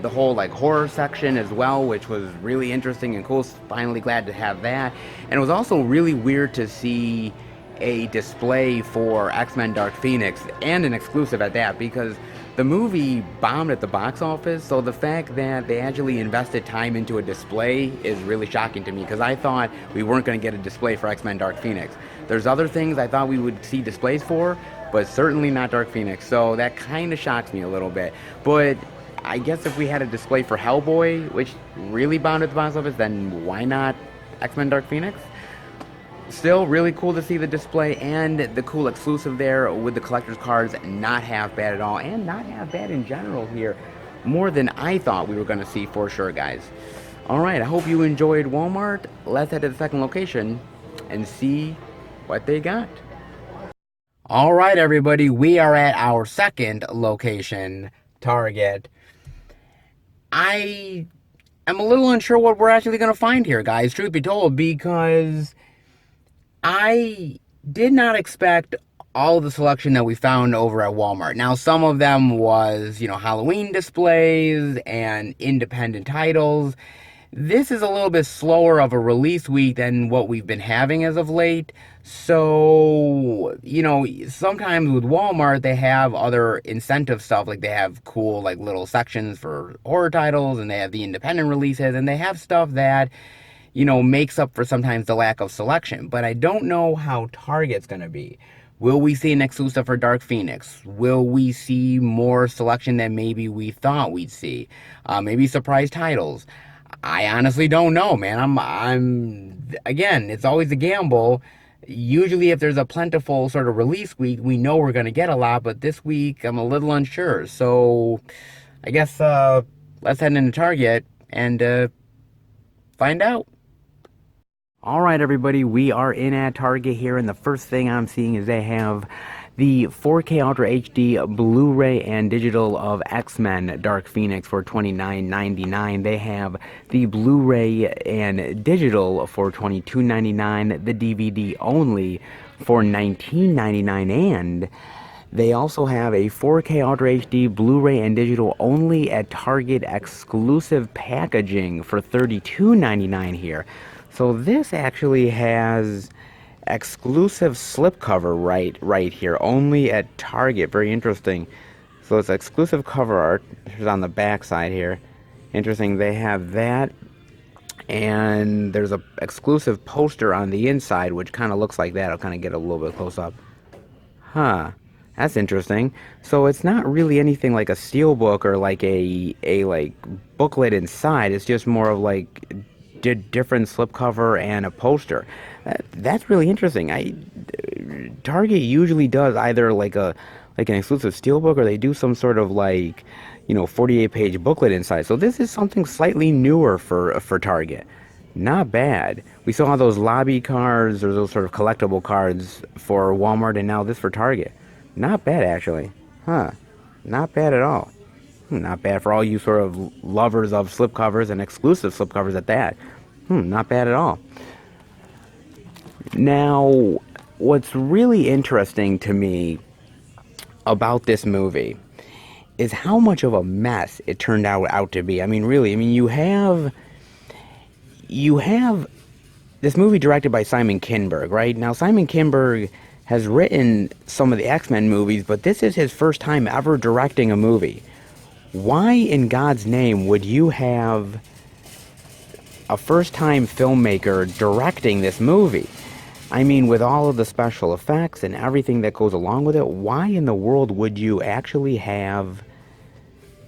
the whole like horror section as well, which was really interesting and cool. Finally glad to have that. And it was also really weird to see a display for X-Men Dark Phoenix, and an exclusive at that, because the movie bombed at the box office. So the fact that they actually invested time into a display is really shocking to me, because I thought we weren't going to get a display for X-Men Dark Phoenix. There's other things I thought we would see displays for, but certainly not Dark Phoenix. So that kind of shocks me a little bit. But I guess if we had a display for Hellboy, which really bombed at the box office, then why not X-Men Dark Phoenix? Still really cool to see the display and the cool exclusive there with the collector's cards. Not half bad at all, and not half bad in general here. More than I thought we were going to see for sure, guys. Alright, I hope you enjoyed Walmart. Let's head to the second location and see what they got. Alright, everybody, we are at our second location, Target. I am a little unsure what we're actually going to find here, guys, truth be told, because I did not expect all of the selection that we found over at Walmart. Now, some of them was, Halloween displays and independent titles. This is a little bit slower of a release week than what we've been having as of late. So, sometimes with Walmart, they have other incentive stuff. Like, they have cool, little sections for horror titles, and they have the independent releases, and they have stuff that makes up for sometimes the lack of selection. But I don't know how Target's going to be. Will we see an exclusive for Dark Phoenix? Will we see more selection than maybe we thought we'd see? Maybe surprise titles. I honestly don't know, man. Again, it's always a gamble. Usually if there's a plentiful sort of release week, we know we're going to get a lot. But this week, I'm a little unsure. So I guess let's head into Target and find out. Alright, everybody, we are in at Target here, and the first thing I'm seeing is they have the 4K Ultra HD Blu-ray and digital of X-Men Dark Phoenix for $29.99. They have the Blu-ray and digital for $22.99, the DVD only for $19.99, and they also have a 4K Ultra HD Blu-ray and digital only at Target exclusive packaging for $32.99 here. So this actually has exclusive slipcover right here, only at Target. Very interesting. So it's exclusive cover art. Here's on the back side here. Interesting. They have that, and there's a exclusive poster on the inside, which kind of looks like that. I'll kind of get a little bit close up. Huh. That's interesting. So it's not really anything like a steelbook or like a booklet inside. It's just more of like different slipcover and a poster. That's really interesting. Target usually does either like an exclusive steelbook, or they do some sort of 48-page booklet inside. So this is something slightly newer for Target. Not bad. We saw those lobby cards or those sort of collectible cards for Walmart, and now this for Target. Not bad, actually. Huh. Not bad at all. Not bad for all you sort of lovers of slipcovers and exclusive slipcovers at that. Not bad at all. Now, what's really interesting to me about this movie is how much of a mess it turned out to be. I mean, really, you have this movie directed by Simon Kinberg, right? Now, Simon Kinberg has written some of the X-Men movies, but this is his first time ever directing a movie. Why in God's name would you have a first-time filmmaker directing this movie? I mean, with all of the special effects and everything that goes along with it, why in the world would you actually have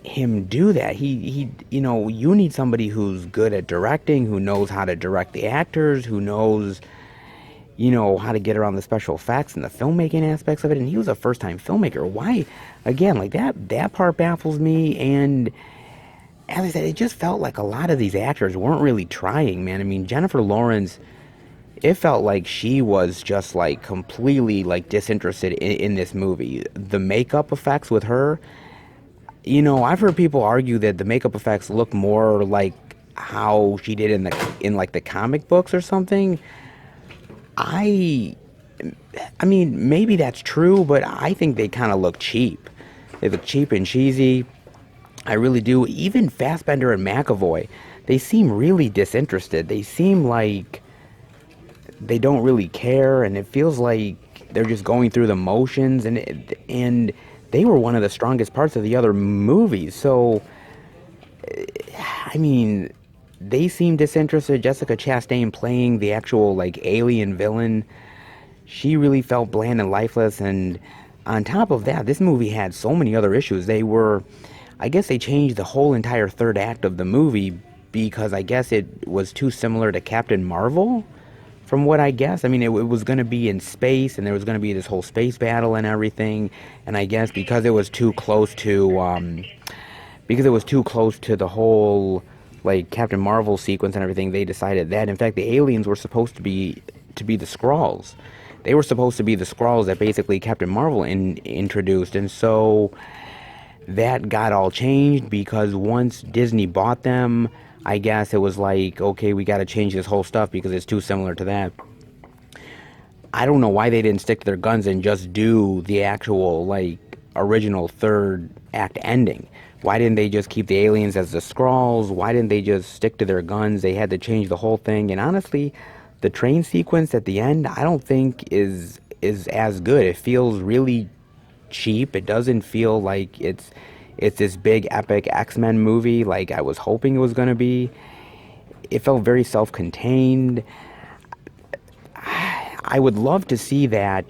him do that? You need somebody who's good at directing, who knows how to direct the actors, who knows, how to get around the special effects and the filmmaking aspects of it, and he was a first-time filmmaker. Why? Again, that part baffles me, and as I said, it just felt like a lot of these actors weren't really trying, man. I mean, Jennifer Lawrence, it felt like she was just completely disinterested in this movie. The makeup effects with her, I've heard people argue that the makeup effects look more like how she did in the comic books or something. I mean, maybe that's true, but I think they kind of look cheap. They look cheap and cheesy. I really do. Even Fassbender and McAvoy, they seem really disinterested. They seem like they don't really care, and it feels like they're just going through the motions, and they were one of the strongest parts of the other movies. So, I mean, they seem disinterested. Jessica Chastain playing the actual like alien villain, she really felt bland and lifeless. And on top of that, this movie had so many other issues. I guess they changed the whole entire third act of the movie because I guess it was too similar to Captain Marvel. From what I guess, I mean, it was going to be in space, and there was going to be this whole space battle and everything. And I guess because it was too close to, the whole like Captain Marvel sequence and everything, they decided that. In fact, the aliens were supposed to be the Skrulls. They were supposed to be the Skrulls that basically Captain Marvel introduced, and so that got all changed because once Disney bought them, I guess it was like, okay, we got to change this whole stuff because it's too similar to that. I don't know why they didn't stick to their guns and just do the actual, like, original third act ending. Why didn't they just keep the aliens as the Skrulls? Why didn't they just stick to their guns? They had to change the whole thing. And honestly, the train sequence at the end, I don't think is as good. It feels really cheap. It doesn't feel like it's this big epic X-Men movie like I was hoping it was going to be. It felt very self-contained. I would love to see that.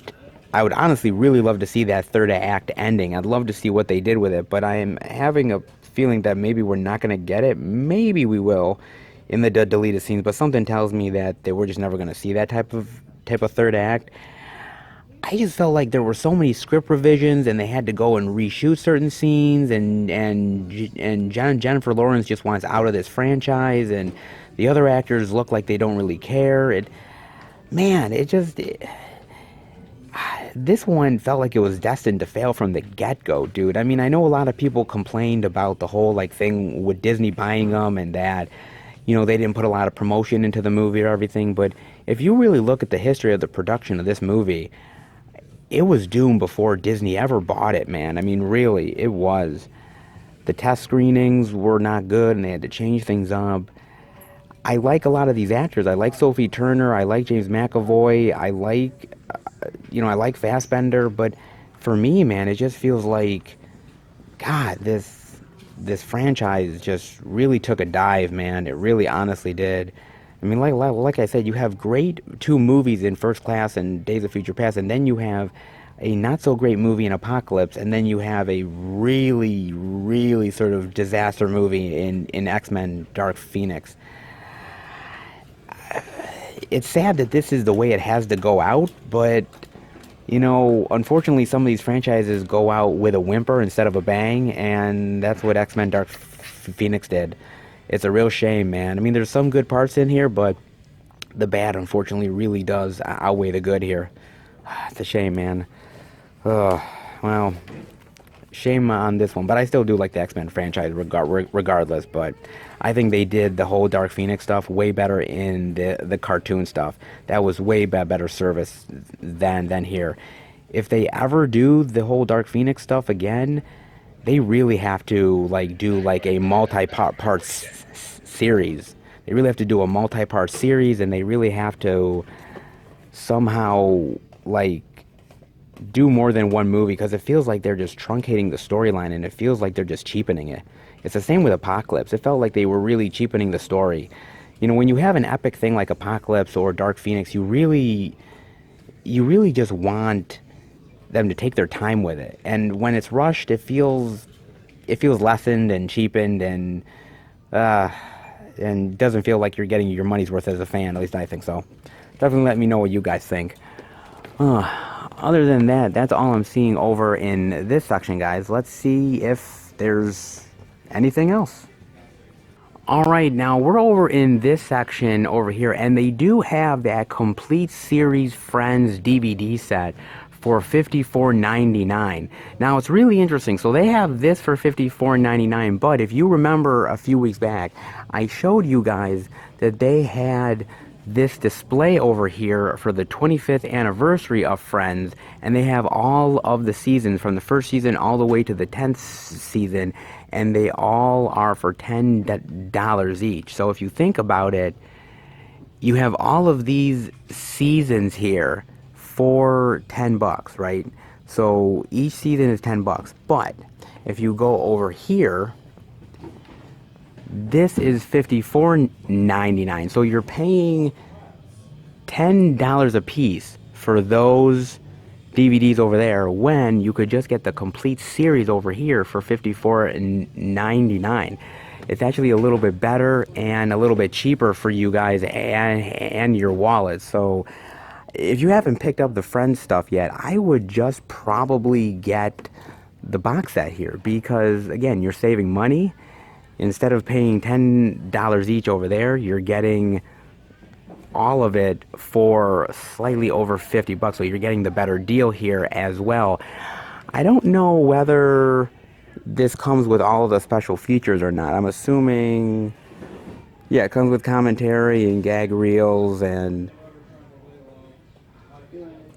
I would honestly really love to see that third act ending. I'd love to see what they did with it, but I am having a feeling that maybe we're not going to get it. Maybe we will in the deleted scenes, but something tells me that we're just never going to see that type of third act. I just felt like there were so many script revisions, and they had to go and reshoot certain scenes, and Jennifer Lawrence just wants out of this franchise, and the other actors look like they don't really care. This one felt like it was destined to fail from the get-go, dude. I mean, I know a lot of people complained about the whole like thing with Disney buying them and that, they didn't put a lot of promotion into the movie or everything, but if you really look at the history of the production of this movie, it was doomed before Disney ever bought it, man. I mean, really, it was. The test screenings were not good, and they had to change things up. I like a lot of these actors. I like Sophie Turner. I like James McAvoy. I like Fassbender. But for me, man, it just feels like, God, this franchise just really took a dive, man. It really honestly did. I mean, like I said, you have great two movies in First Class and Days of Future Past, and then you have a not-so-great movie in Apocalypse, and then you have a really, really sort of disaster movie in X-Men Dark Phoenix. It's sad that this is the way it has to go out, but, unfortunately some of these franchises go out with a whimper instead of a bang, and that's what X-Men Dark Phoenix did. It's a real shame, man. I mean, there's some good parts in here, but the bad, unfortunately, really does outweigh the good here. It's a shame, man. Well, shame on this one. But I still do like the X-Men franchise regardless. But I think they did the whole Dark Phoenix stuff way better in the cartoon stuff. That was way better service than here. If they ever do the whole Dark Phoenix stuff again, they really have to do a multi-part series. They really have to do a multi-part series, and they really have to somehow do more than one movie, because it feels like they're just truncating the storyline, and it feels like they're just cheapening it. It's the same with Apocalypse. It felt like they were really cheapening the story. When you have an epic thing like Apocalypse or Dark Phoenix, you really just want them to take their time with it. And when it's rushed, it feels lessened and cheapened, and doesn't feel like you're getting your money's worth as a fan. At least I think so. Definitely let me know what you guys think. Other than that, that's all I'm seeing over in this section, guys. Let's see if there's anything else. Alright, now we're over in this section over here, and they do have that complete series Friends DVD set for $54.99. Now, it's really interesting. So they have this for $54.99, but if you remember a few weeks back, I showed you guys that they had this display over here for the 25th anniversary of Friends, and they have all of the seasons from the first season all the way to the 10th season, and they all are for $10 each. So if you think about it, you have all of these seasons here for $10, right? So each season is $10. But if you go over here, this is $54.99. So you're paying $10 a piece for those DVDs over there when you could just get the complete series over here for $54.99. It's actually a little bit better and a little bit cheaper for you guys and your wallet. So if you haven't picked up the Friends stuff yet, I would just probably get the box set here because, again, you're saving money. Instead of paying $10 each over there, you're getting all of it for slightly over $50. So you're getting the better deal here as well. I don't know whether this comes with all of the special features or not. I'm assuming, yeah, it comes with commentary and gag reels and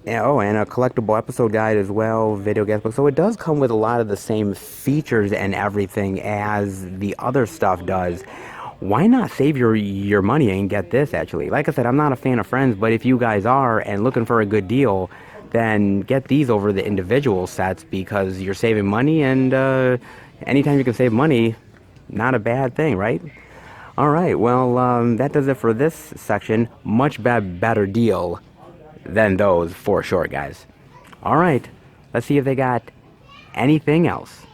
a collectible episode guide as well, video guest book. So it does come with a lot of the same features and everything as the other stuff does. Why not save your money and get this, actually? Like I said, I'm not a fan of Friends, but if you guys are and looking for a good deal, then get these over the individual sets because you're saving money, and anytime you can save money, not a bad thing, right? All right, well, that does it for this section. Much better deal than those for sure, guys. All right, let's see if they got anything else.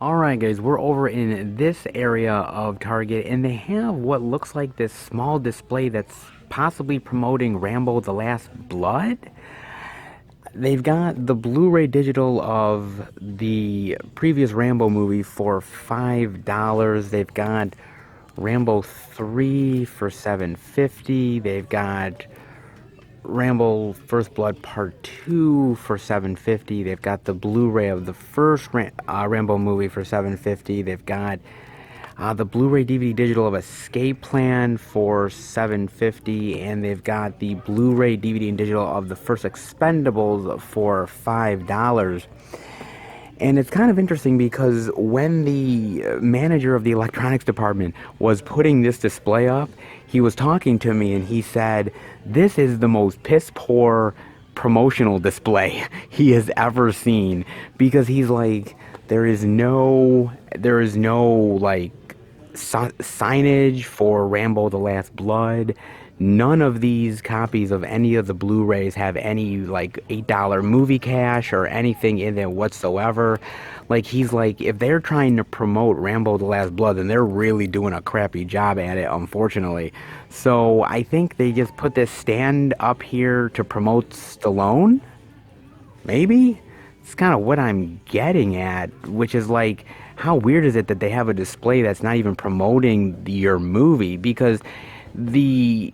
All right, guys, we're over in this area of Target, and they have what looks like this small display that's possibly promoting Rambo: The Last Blood. They've got the Blu-ray digital of the previous Rambo movie for $5. They've got Rambo 3 for $7.50. They've got Rambo First Blood Part 2 for $7.50. They've got the Blu-ray of the first Rambo movie for $7.50. They've got the Blu-ray DVD digital of Escape Plan for $7.50, and they've got the Blu-ray DVD and digital of the first Expendables for $5. And it's kind of interesting because when the manager of the electronics department was putting this display up, he was talking to me and he said, "This is the most piss poor promotional display he has ever seen," because he's like, there is no like signage for Rambo: The Last Blood. None of these copies of any of the Blu-rays have any like $8 movie cash or anything in there whatsoever. Like, he's like, if they're trying to promote Rambo: The Last Blood, then they're really doing a crappy job at it, unfortunately. So I think they just put this stand up here to promote Stallone. Maybe? It's kind of what I'm getting at, which is like, how weird is it that they have a display that's not even promoting your movie? Because the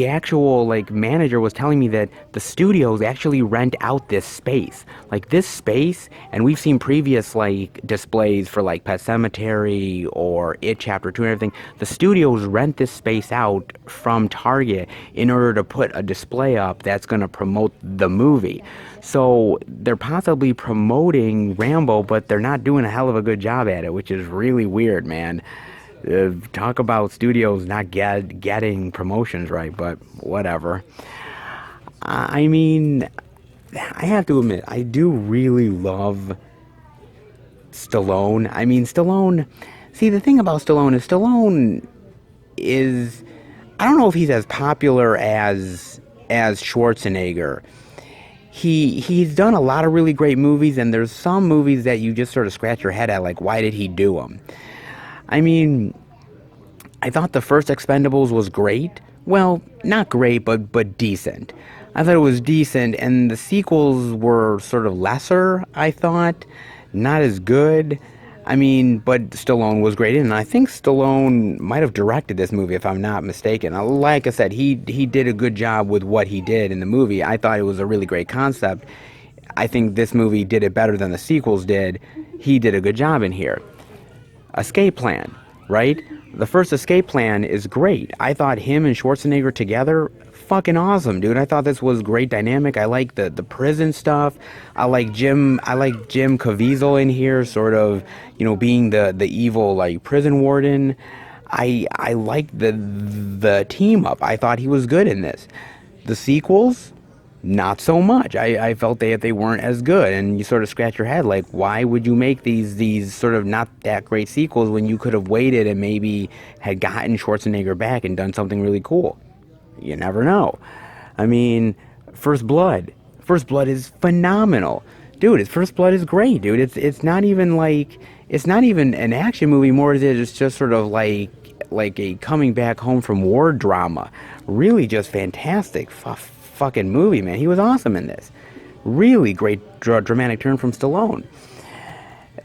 actual like manager was telling me that the studios actually rent out this space, like this space, and we've seen previous like displays for like Pet Cemetery or It Chapter 2 and everything. The studios rent this space out from Target in order to put a display up that's going to promote the movie. So they're possibly promoting Rambo, but they're not doing a hell of a good job at it, which is really weird, man. Talk about studios not getting promotions right, but whatever. I mean, I have to admit, I do really love Stallone. I mean, Stallone, see, the thing about Stallone is, I don't know if he's as popular as Schwarzenegger. He's done a lot of really great movies, and there's some movies that you just sort of scratch your head at, like, why did he do them? I mean, I thought the first Expendables was great. Well, not great, but decent. I thought it was decent, and the sequels were sort of lesser, I thought. Not as good. I mean, but Stallone was great, and I think Stallone might have directed this movie, if I'm not mistaken. Like I said, he did a good job with what he did in the movie. I thought it was a really great concept. I think this movie did it better than the sequels did. He did a good job in here. Escape Plan, right? The first escape plan is great. I thought him and Schwarzenegger together, fucking awesome, dude. I thought this was great dynamic. I like the prison stuff. I like Jim Caviezel in here, sort of, being the evil like prison warden. I like the team up. I thought he was good in this. The sequels, not so much. I felt they weren't as good, and you sort of scratch your head like, why would you make these sort of not that great sequels when you could have waited and maybe had gotten Schwarzenegger back and done something really cool? You never know. I mean, First Blood. First Blood is phenomenal. Dude, First Blood is great, dude. It's not even like, it's not even an action movie more as it is just sort of like a coming back home from war drama. Really just fantastic fucking movie, man. He was awesome in this. Really great dramatic turn from Stallone.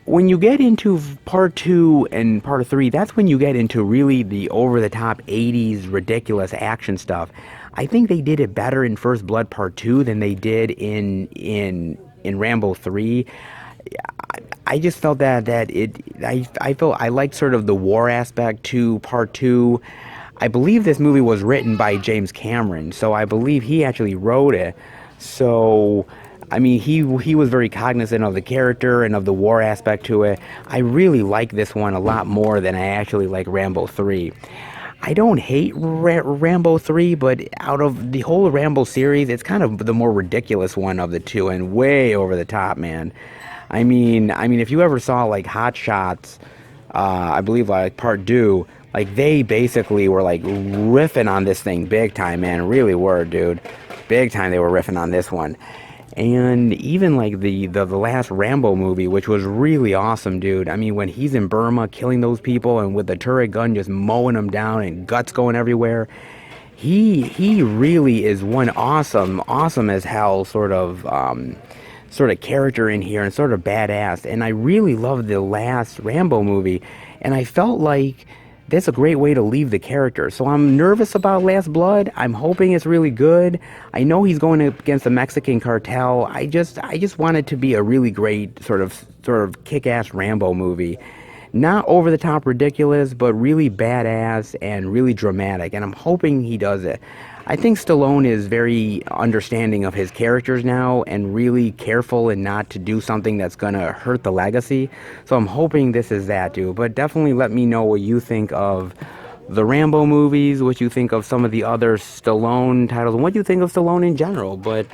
When you get into part 2 and part 3, that's when you get into really the over-the-top 80s ridiculous action stuff. I think they did it better in First Blood Part 2 than they did in Rambo 3. I just felt I liked sort of the war aspect to Part 2. I believe this movie was written by James Cameron, so I believe he actually wrote it. So, I mean, he was very cognizant of the character and of the war aspect to it. I really like this one a lot more than I actually like Rambo 3. I don't hate Rambo 3, but out of the whole Rambo series, it's kind of the more ridiculous one of the two and way over the top, man. I mean, if you ever saw like Hot Shots, I believe like Part 2, like they basically were like riffing on this thing big time, man. Really were, dude. Big time they were riffing on this one. And even like the last Rambo movie, which was really awesome, dude. I mean, when he's in Burma killing those people and with the turret gun just mowing them down and guts going everywhere, he really is one awesome as hell sort of character in here and sort of badass. And I really love the last Rambo movie, and I felt like that's a great way to leave the character. So I'm nervous about Last Blood. I'm hoping it's really good. I know he's going up against the Mexican cartel. I just want it to be a really great sort of kick-ass Rambo movie. Not over the top ridiculous, but really badass and really dramatic. And I'm hoping he does it. I think Stallone is very understanding of his characters now and really careful and not to do something that's going to hurt the legacy. So I'm hoping this is that, dude. But definitely let me know what you think of the Rambo movies, what you think of some of the other Stallone titles, and what you think of Stallone in general. But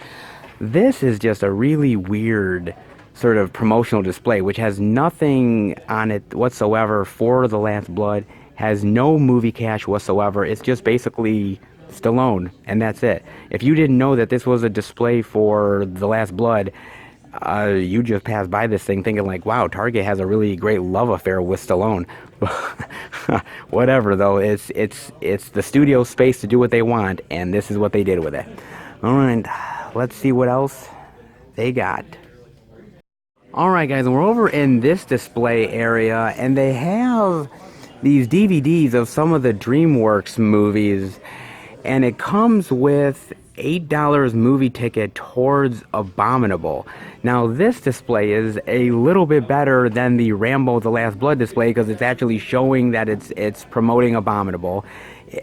this is just a really weird sort of promotional display, which has nothing on it whatsoever for The Last Blood, has no movie cash whatsoever. It's just basically Stallone, and that's it. If you didn't know that this was a display for The Last Blood, you just passed by this thing thinking like, wow, Target has a really great love affair with Stallone. Whatever, though, it's the studio space to do what they want, and this is what they did with it. All right, let's see what else they got. All right, guys, and we're over in this display area, and they have these DVDs of some of the DreamWorks movies, and it comes with $8 movie ticket towards Abominable. Now, this display is a little bit better than the Rambo The Last Blood display because it's actually showing that it's promoting Abominable.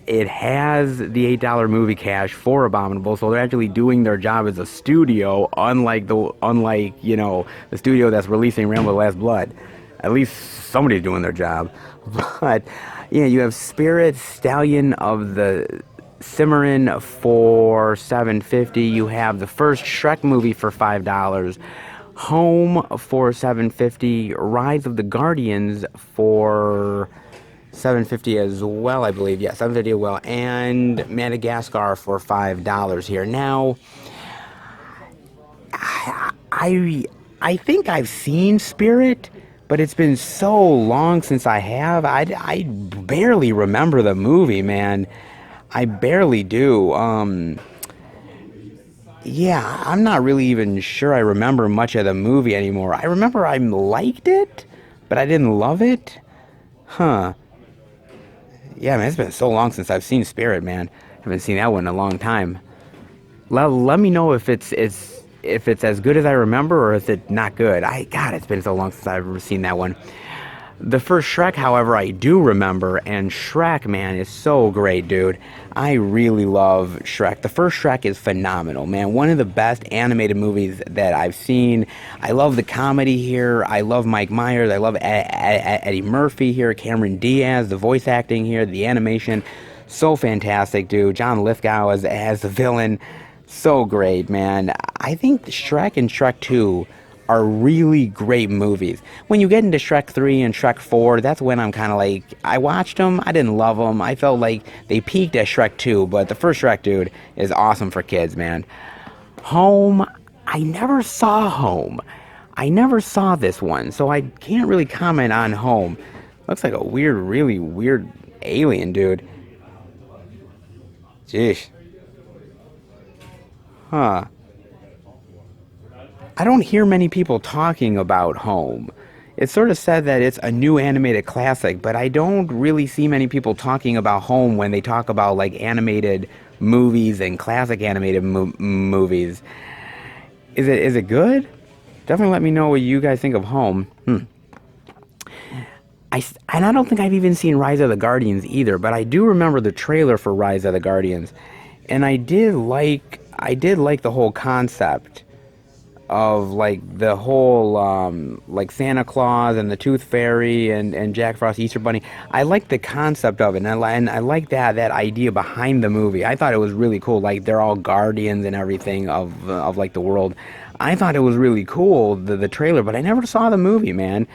It has the $8 movie cash for Abominable, so they're actually doing their job as a studio, unlike the studio that's releasing Rambo The Last Blood. At least somebody's doing their job. But yeah, you have Spirit Stallion of the Cimarron for $7.50. You have the first Shrek movie for $5. Home for $7.50. Rise of the Guardians for $7.50 as well, I believe. Yeah, $7.50 as well. And Madagascar for $5 here. Now, I think I've seen Spirit, but it's been so long since I have. I barely remember the movie, man. I barely do. Yeah, I'm not really even sure I remember much of the movie anymore. I remember I liked it, but I didn't love it. Huh. Yeah, man, it's been so long since I've seen Spirit, man. I haven't seen that one in a long time. Let me know if it's as good as I remember or if it's not good. God, it's been so long since I've ever seen that one. The first Shrek, however, I do remember, and Shrek, man, is so great, dude. I really love Shrek. The first Shrek is phenomenal, man. One of the best animated movies that I've seen. I love the comedy here. I love Mike Myers. I love Eddie Murphy here, Cameron Diaz, the voice acting here, the animation. So fantastic, dude. John Lithgow as the villain. So great, man. I think Shrek and Shrek 2 are really great movies. When you get into Shrek 3 and Shrek 4, that's when I'm kind of like, I watched them, I didn't love them. I felt like they peaked at Shrek 2, but the first Shrek, dude, is awesome for kids, man. Home, I never saw Home. I never saw this one, so I can't really comment on Home. Looks like a weird, really weird alien, dude. Jeez. Huh. I don't hear many people talking about Home. It's sort of said that it's a new animated classic, but I don't really see many people talking about Home when they talk about like animated movies and classic animated movies. Is it good? Definitely let me know what you guys think of Home. And I don't think I've even seen Rise of the Guardians either, but I do remember the trailer for Rise of the Guardians, and I did like the whole concept of like the whole like Santa Claus and the Tooth Fairy and Jack Frost Easter Bunny. I like the concept of it, and I like that idea behind the movie. I thought it was really cool. Like they're all guardians and everything of like the world. I thought it was really cool, the trailer, but I never saw the movie, man.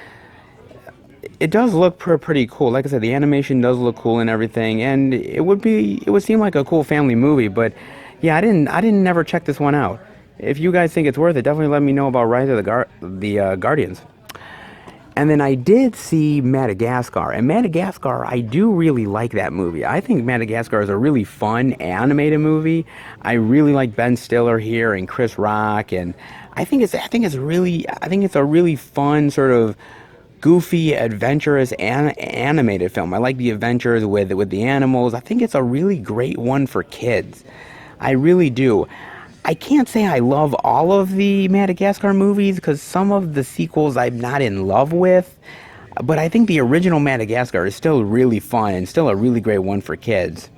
It does look pretty cool. Like I said, the animation does look cool and everything, and it would seem like a cool family movie. But yeah, I didn't never check this one out. If you guys think it's worth it, definitely let me know about Rise of the Guardians. And then I did see Madagascar, and Madagascar, I do really like that movie. I think Madagascar is a really fun animated movie. I really like Ben Stiller here and Chris Rock, and I think it's a really fun sort of goofy, adventurous, animated film. I like the adventures with the animals. I think it's a really great one for kids. I really do. I can't say I love all of the Madagascar movies because some of the sequels I'm not in love with, but I think the original Madagascar is still really fun and still a really great one for kids.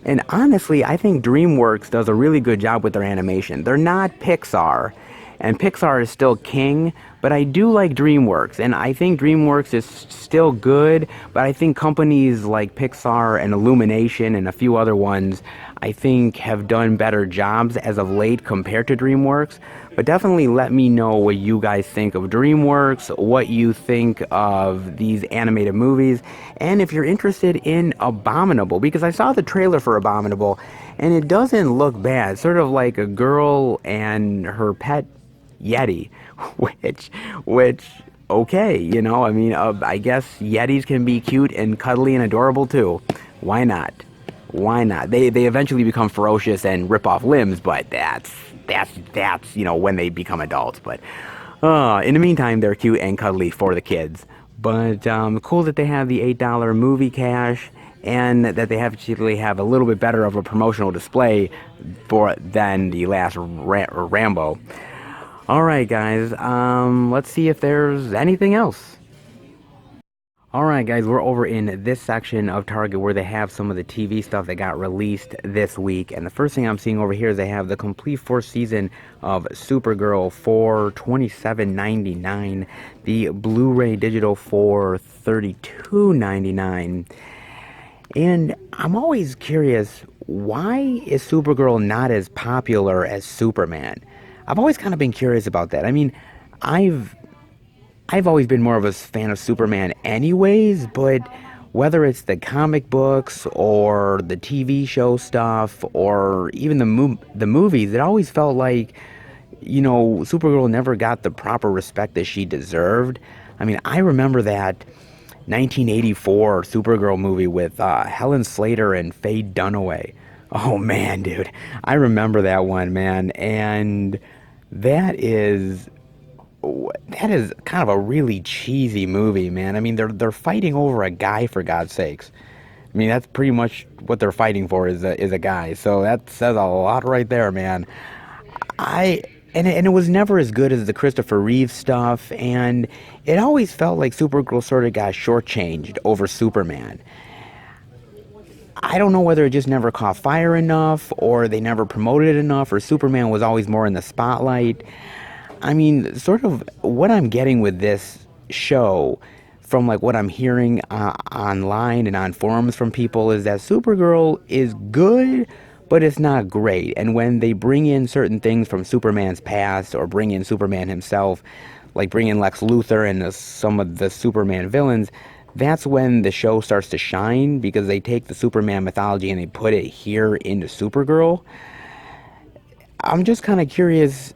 And honestly, I think DreamWorks does a really good job with their animation. They're not Pixar, and Pixar is still king, but I do like DreamWorks, and I think DreamWorks is still good, but I think companies like Pixar and Illumination and a few other ones, I think have done better jobs as of late compared to DreamWorks. But definitely let me know what you guys think of DreamWorks, what you think of these animated movies, and if you're interested in Abominable, because I saw the trailer for Abominable, and it doesn't look bad. Sort of like a girl and her pet Yeti, which, okay, I mean, I guess Yetis can be cute and cuddly and adorable too. Why not? Why not? They eventually become ferocious and rip off limbs, but that's when they become adults. But in the meantime, they're cute and cuddly for the kids. But cool that they have the $8 movie cash, and that they actually have a little bit better of a promotional display than the last Rambo. All right, guys, let's see if there's anything else. All right, guys, we're over in this section of Target where they have some of the TV stuff that got released this week. And the first thing I'm seeing over here is they have the complete fourth season of Supergirl for $27.99, the Blu-ray digital for $32.99. And I'm always curious, why is Supergirl not as popular as Superman? I've always kind of been curious about that. I mean, I've always been more of a fan of Superman anyways, but whether it's the comic books or the TV show stuff or even the movies, it always felt like, Supergirl never got the proper respect that she deserved. I mean, I remember that 1984 Supergirl movie with Helen Slater and Faye Dunaway. Oh man, dude, I remember that one, man, and that is kind of a really cheesy movie, man. I mean, they're fighting over a guy, for God's sakes. I mean, that's pretty much what they're fighting for is a guy. So that says a lot right there, man. and it was never as good as the Christopher Reeve stuff, and it always felt like Supergirl sort of got shortchanged over Superman. I don't know whether it just never caught fire enough, or they never promoted it enough, or Superman was always more in the spotlight. I mean, sort of what I'm getting with this show, from like what I'm hearing online and on forums from people, is that Supergirl is good, but it's not great. And when they bring in certain things from Superman's past, or bring in Superman himself, like bring in Lex Luthor and some of the Superman villains, that's when the show starts to shine, because they take the Superman mythology and they put it here into Supergirl. I'm just kind of curious,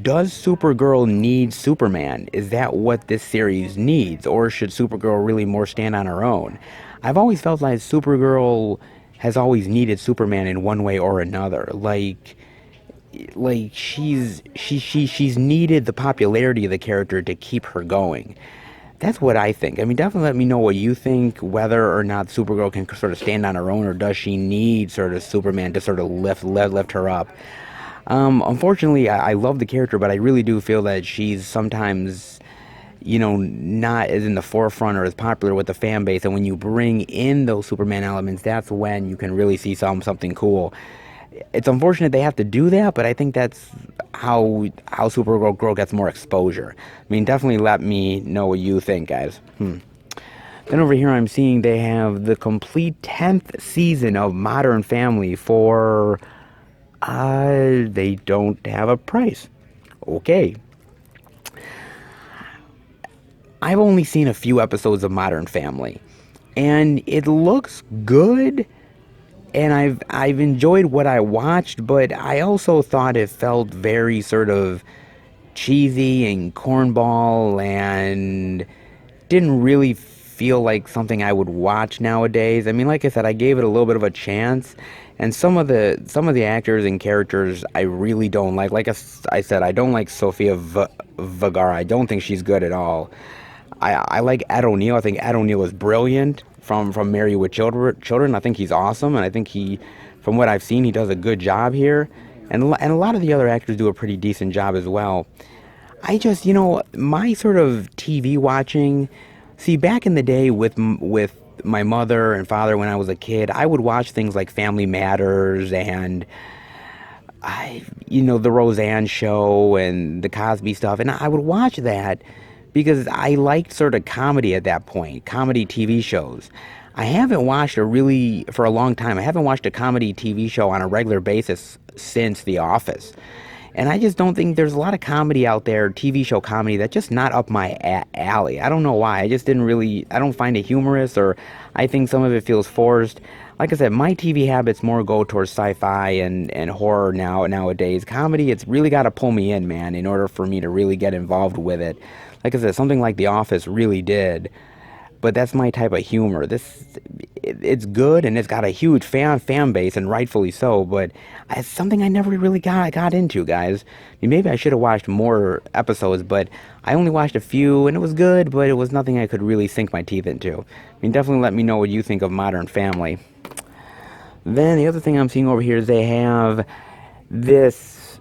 does Supergirl need Superman? Is that what this series needs? Or should Supergirl really more stand on her own? I've always felt like Supergirl has always needed Superman in one way or another. Like she's needed the popularity of the character to keep her going. That's what I think. I mean, definitely let me know what you think, whether or not Supergirl can sort of stand on her own, or does she need sort of Superman to sort of lift her up. Unfortunately, I love the character, but I really do feel that she's sometimes, not as in the forefront or as popular with the fan base. And when you bring in those Superman elements, that's when you can really see something cool. It's unfortunate they have to do that, but I think that's how Supergirl gets more exposure. I mean, definitely let me know what you think, guys. Then over here I'm seeing they have the complete 10th season of Modern Family for... they don't have a price. Okay. I've only seen a few episodes of Modern Family, and it looks good, and I've enjoyed what I watched, but I also thought it felt very sort of cheesy and cornball, and didn't really feel like something I would watch nowadays. I mean, like I said, I gave it a little bit of a chance, and some of the actors and characters I really don't like. Like I said, I don't like Sofia Vergara. I don't think she's good at all. I like Ed O'Neill. I think Ed O'Neill is brilliant from Married with Children. I think he's awesome, and I think from what I've seen, he does a good job here. And a lot of the other actors do a pretty decent job as well. I just, my sort of TV watching, see, back in the day with my mother and father when I was a kid, I would watch things like Family Matters and the Roseanne Show and the Cosby stuff, and I would watch that because I liked sort of comedy at that point, comedy TV shows. I haven't watched for a long time, I haven't watched a comedy TV show on a regular basis since The Office. And I just don't think there's a lot of comedy out there, TV show comedy, that's just not up my alley. I don't know why. I don't find it humorous, or I think some of it feels forced. Like I said, my TV habits more go towards sci-fi and horror nowadays. Comedy, it's really got to pull me in, man, in order for me to really get involved with it. Like I said, something like The Office really did. But that's my type of humor. It's good, and it's got a huge fan base, and rightfully so, but it's something I never really got into, guys. I mean, maybe I should have watched more episodes, but I only watched a few, and it was good, but it was nothing I could really sink my teeth into. I mean, definitely let me know what you think of Modern Family. Then the other thing I'm seeing over here is they have this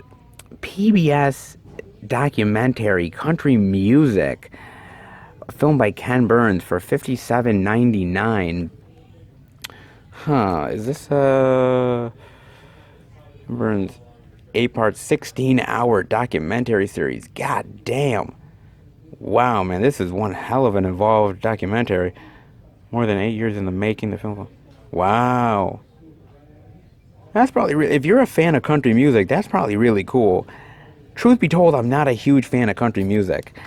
PBS documentary, Country Music, filmed by Ken Burns for $57.99. Is this Burns 8-part 16-hour documentary series? God damn. Wow, man, this is one hell of an involved documentary. More than 8 years in the making, the film. Wow. That's probably if you're a fan of country music, that's probably really cool. Truth be told, I'm not a huge fan of country music.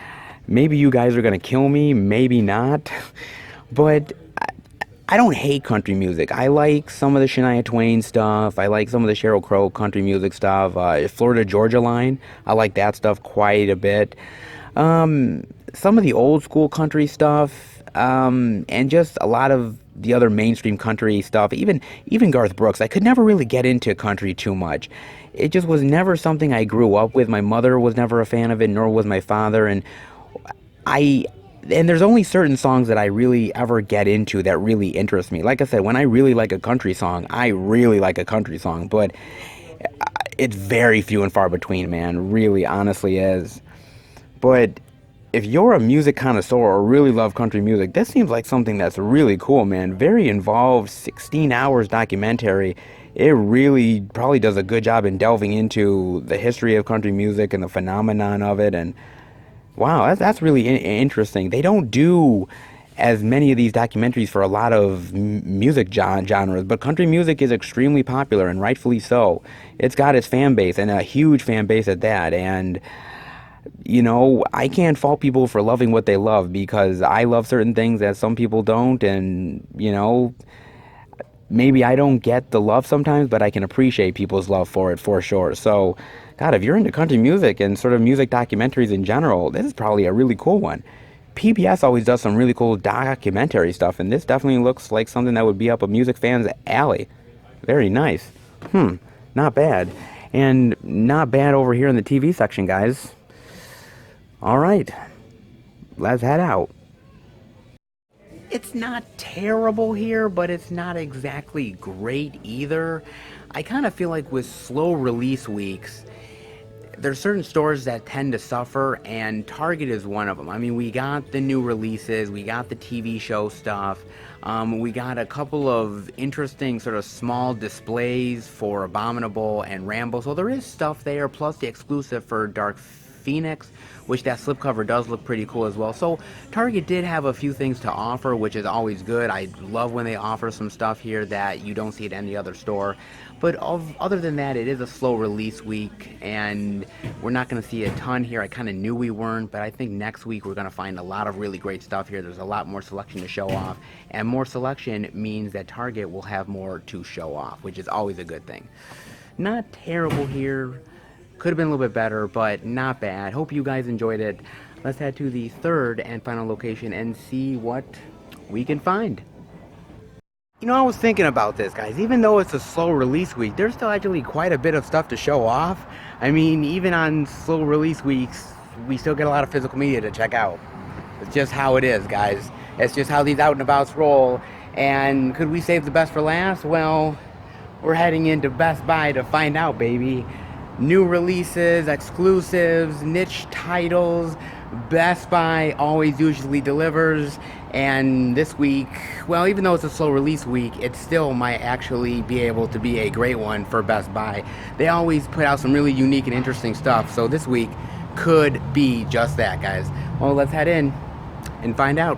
Maybe you guys are going to kill me, maybe not. But I don't hate country music. I like some of the Shania Twain stuff. I like some of the Sheryl Crow country music stuff. Florida Georgia Line, I like that stuff quite a bit. Some of the old school country stuff, and just a lot of the other mainstream country stuff. Even Garth Brooks. I could never really get into country too much. It just was never something I grew up with. My mother was never a fan of it, nor was my father. And there's only certain songs that I really ever get into that really interest me. Like I said, when I really like a country song, I really like a country song. But It's very few and far between, man. Really, honestly is. But if you're a music connoisseur or really love country music, this seems like something that's really cool, man. Very involved, 16 hours documentary. It really probably does a good job in delving into the history of country music and the phenomenon of it. And wow, that's really interesting. They don't do as many of these documentaries for a lot of music genres, but country music is extremely popular, and rightfully so. It's got its fan base, and a huge fan base at that. And I can't fault people for loving what they love, because I love certain things that some people don't, and maybe I don't get the love sometimes, but I can appreciate people's love for it for sure. So, God, if you're into country music and sort of music documentaries in general, this is probably a really cool one. PBS always does some really cool documentary stuff, and this definitely looks like something that would be up a music fan's alley. Very nice. Not bad. And not bad over here in the TV section, guys. All right, let's head out. It's not terrible here, but it's not exactly great either. I kind of feel like with slow release weeks, there's certain stores that tend to suffer, and Target is one of them. I mean, we got the new releases, we got the TV show stuff, we got a couple of interesting sort of small displays for Abominable and Rambo, so there is stuff there, plus the exclusive for Dark Phoenix, which that slipcover does look pretty cool as well. So Target did have a few things to offer, which is always good. I love when they offer some stuff here that you don't see at any other store. But other than that, it is a slow release week, and we're not going to see a ton here. I kind of knew we weren't, but I think next week we're going to find a lot of really great stuff here. There's a lot more selection to show off, and more selection means that Target will have more to show off, which is always a good thing. Not terrible here. Could have been a little bit better, but not bad. Hope you guys enjoyed it. Let's head to the third and final location and see what we can find. I was thinking about this, guys. Even though it's a slow release week, there's still actually quite a bit of stuff to show off. I mean, even on slow release weeks, we still get a lot of physical media to check out. It's just how it is, guys. It's just how these out and abouts roll. And could we save the best for last? Well, we're heading into Best Buy to find out, baby. New releases, exclusives, niche titles. Best Buy always usually delivers, and this week, well, even though it's a slow release week, it still might actually be able to be a great one for Best Buy. They always put out some really unique and interesting stuff, so this week could be just that, guys. Well, let's head in and find out.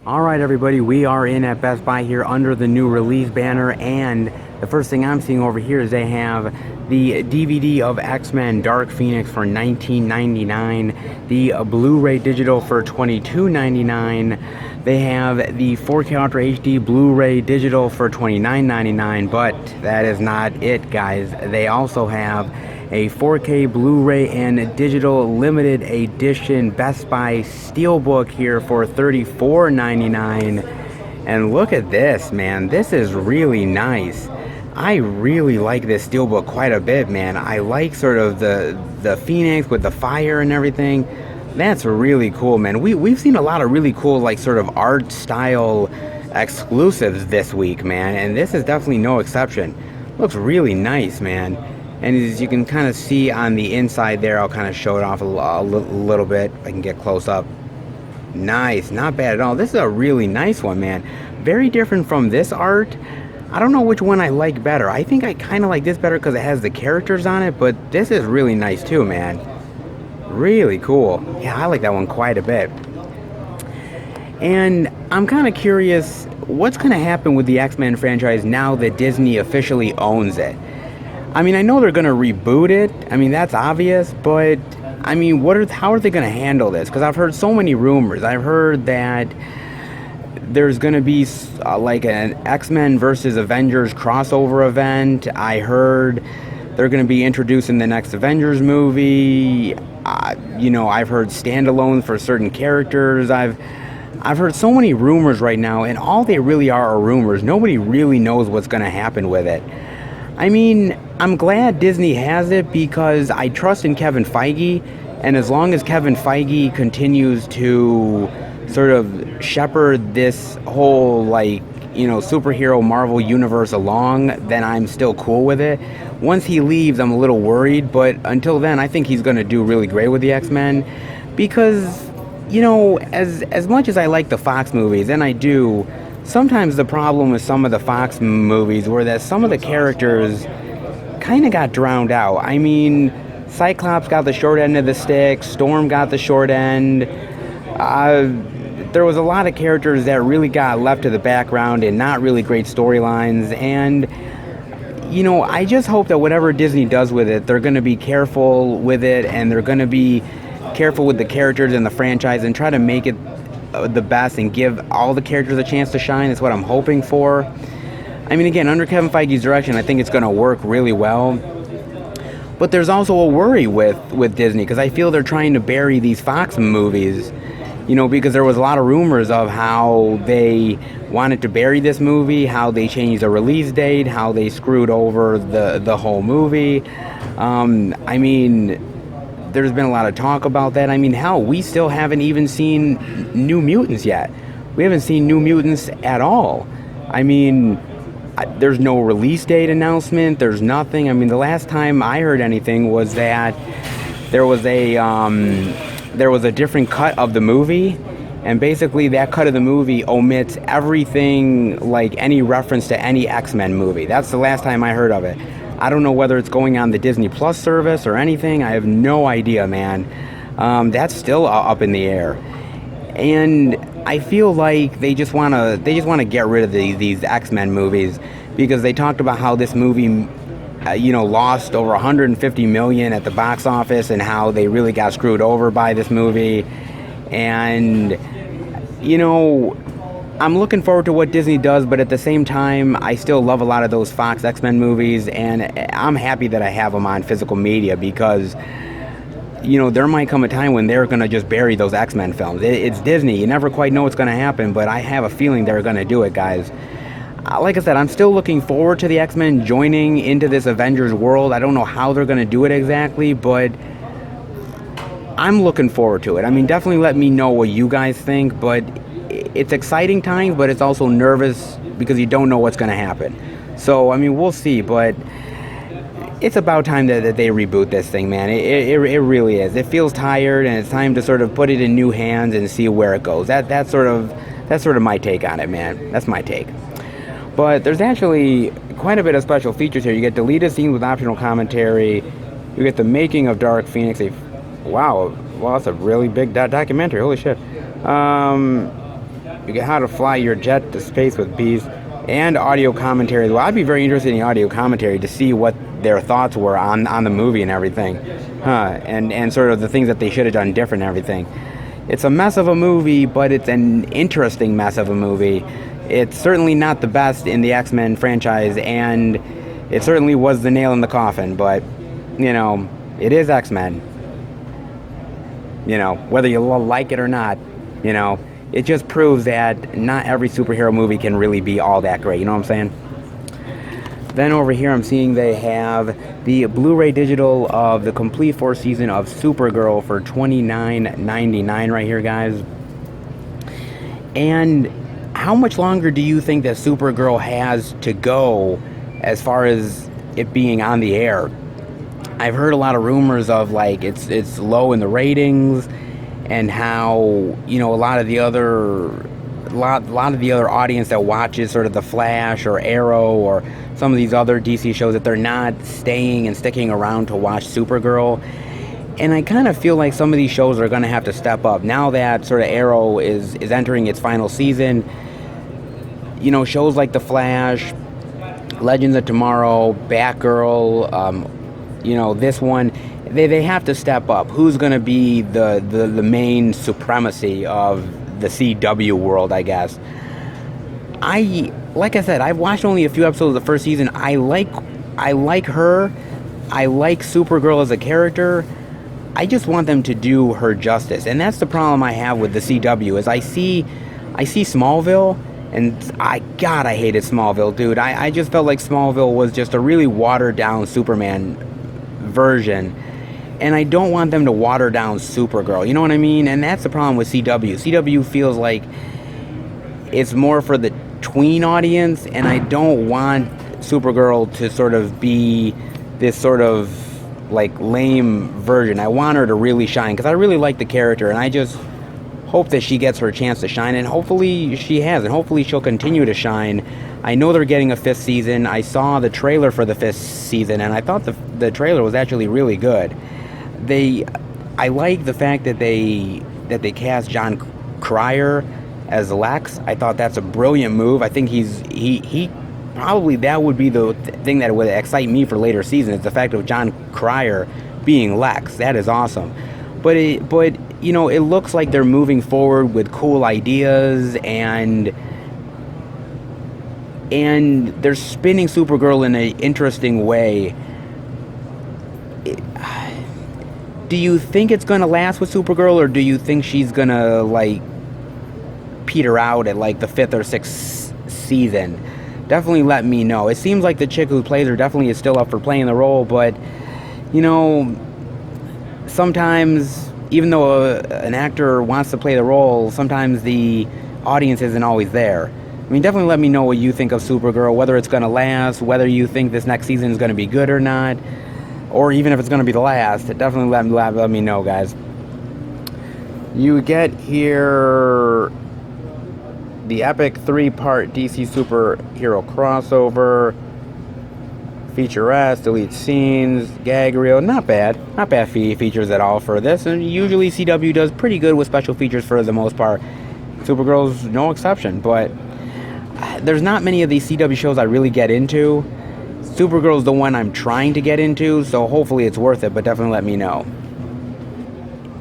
Alright, everybody, we are in at Best Buy here under the new release banner, and the first thing I'm seeing over here is they have the DVD of X-Men Dark Phoenix for $19.99, the Blu-ray digital for $22.99, they have the 4K Ultra HD Blu-ray digital for $29.99, but that is not it, guys. They also have a 4K Blu-ray and digital limited edition Best Buy Steelbook here for $34.99. And look at this, man. This is really nice. I really like this Steelbook quite a bit, man. I like sort of the Phoenix with the fire and everything. That's really cool, man. We've seen a lot of really cool, like, sort of art style exclusives this week, man. And this is definitely no exception. Looks really nice, man. And as you can kind of see on the inside there, I'll kind of show it off a little bit. I can get close up. Nice, not bad at all. This is a really nice one, man. Very different from this art. I don't know which one I like better. I think I kind of like this better because it has the characters on it, but this is really nice too, man. Really cool. Yeah, I like that one quite a bit. And I'm kind of curious what's going to happen with the X-Men franchise now that Disney officially owns it. I mean, I know they're going to reboot it. I mean, that's obvious, but I mean, how are they going to handle this? Because I've heard so many rumors. I've heard that there's going to be like an X-Men versus Avengers crossover event. I heard they're going to be introducing the next Avengers movie. I've heard standalones for certain characters. I've heard so many rumors right now, and all they really are rumors. Nobody really knows what's going to happen with it. I mean, I'm glad Disney has it because I trust in Kevin Feige, and as long as Kevin Feige continues to sort of shepherd this whole, like, superhero Marvel universe along, then I'm still cool with it. Once he leaves, I'm a little worried, but until then, I think he's going to do really great with the X-Men, because, as much as I like the Fox movies, and I do, sometimes the problem with some of the Fox movies were that some of the characters kind of got drowned out. I mean, Cyclops got the short end of the stick, Storm got the short end. There was a lot of characters that really got left to the background and not really great storylines, and I just hope that whatever Disney does with it, they're going to be careful with it, and they're going to be careful with the characters and the franchise and try to make it the best and give all the characters a chance to shine. That's what I'm hoping for. I mean, again, under Kevin Feige's direction, I think it's going to work really well. But there's also a worry with Disney, because I feel they're trying to bury these Fox movies, because there was a lot of rumors of how they wanted to bury this movie, how they changed the release date, how they screwed over the whole movie. I mean, there's been a lot of talk about that. I mean, hell, we still haven't even seen New Mutants yet. We haven't seen New Mutants at all. I mean, there's no release date announcement. There's nothing. I mean, the last time I heard anything was that there was a different cut of the movie, and basically that cut of the movie omits everything, like any reference to any X-Men movie. That's the last time I heard of it. I don't know whether it's going on the Disney Plus service or anything. I have no idea, man. That's still up in the air. And I feel like they just want to get rid of these X-Men movies, because they talked about how this movie lost over 150 million at the box office, and how they really got screwed over by this movie. And I'm looking forward to what Disney does, but at the same time, I still love a lot of those Fox X-Men movies, and I'm happy that I have them on physical media, because there might come a time when they're going to just bury those X-Men films. It's Disney. You never quite know what's going to happen, but I have a feeling they're going to do it, guys. Like I said, I'm still looking forward to the X-Men joining into this Avengers world. I don't know how they're going to do it exactly, but I'm looking forward to it. I mean, definitely let me know what you guys think, but it's exciting times, but it's also nervous because you don't know what's going to happen. So, I mean, we'll see, but it's about time that they reboot this thing, man. It really is. It feels tired, and it's time to sort of put it in new hands and see where it goes. That's sort of my take on it, man. That's my take. But there's actually quite a bit of special features here. You get deleted scenes with optional commentary. You get the making of Dark Phoenix. Wow, that's a really big documentary. Holy shit. You get how to fly your jet to space with bees, and audio commentary. Well, I'd be very interested in the audio commentary to see what their thoughts were on the movie and everything, and sort of the things that they should have done different and everything. It's a mess of a movie, but it's an interesting mess of a movie. It's certainly not the best in the X-Men franchise, and it certainly was the nail in the coffin, but, it is X-Men. Whether you like it or not, it just proves that not every superhero movie can really be all that great, you know what I'm saying? Then over here I'm seeing they have the Blu-ray digital of the complete 4th season of Supergirl for $29.99 right here, guys. And how much longer do you think that Supergirl has to go as far as it being on the air? I've heard a lot of rumors of like it's low in the ratings, and how a lot of the other audience that watches sort of The Flash or Arrow or some of these other DC shows, that they're not staying and sticking around to watch Supergirl. And I kind of feel like some of these shows are going to have to step up now that sort of Arrow is entering its final season. Shows like The Flash, Legends of Tomorrow, Batgirl, this one, they have to step up. Who's going to be the main supremacy of the CW world, I guess? Like I said, I've watched only a few episodes of the first season. I like her. I like Supergirl as a character. I just want them to do her justice. And that's the problem I have with the CW, is I see Smallville, and I hated Smallville, dude. I just felt like Smallville was just a really watered down Superman version. And I don't want them to water down Supergirl, you know what I mean? And that's the problem with CW. CW feels like it's more for the tween audience, and I don't want Supergirl to sort of be this sort of like lame version. I want her to really shine because I really like the character, and I just hope that she gets her chance to shine, and hopefully she has, and hopefully she'll continue to shine. I know they're getting a 5th season. I saw the trailer for the 5th season, and I thought the trailer was actually really good. I like the fact that they cast John Cryer as Lex. I thought that's a brilliant move. I think he probably, that would be the thing that would excite me for later seasons, is the fact of John Cryer being Lex. That is awesome. But you know, it looks like they're moving forward with cool ideas, and they're spinning Supergirl in an interesting way. Do you think it's gonna last with Supergirl, or do you think she's gonna like peter out at like the 5th or 6th season? Definitely let me know. It seems like the chick who plays her definitely is still up for playing the role, but you know, sometimes even though an actor wants to play the role, sometimes the audience isn't always there. I mean, definitely let me know what you think of Supergirl, whether it's going to last, whether you think this next season is going to be good or not, or even if it's going to be the last. Definitely let me know, guys. You get here the epic 3-part DC superhero crossover, featurette, delete scenes, gag reel. Not bad features at all for this, and usually CW does pretty good with special features for the most part. Supergirl's no exception, but there's not many of these CW shows I really get into. Supergirl's the one I'm trying to get into, so hopefully it's worth it, but definitely let me know.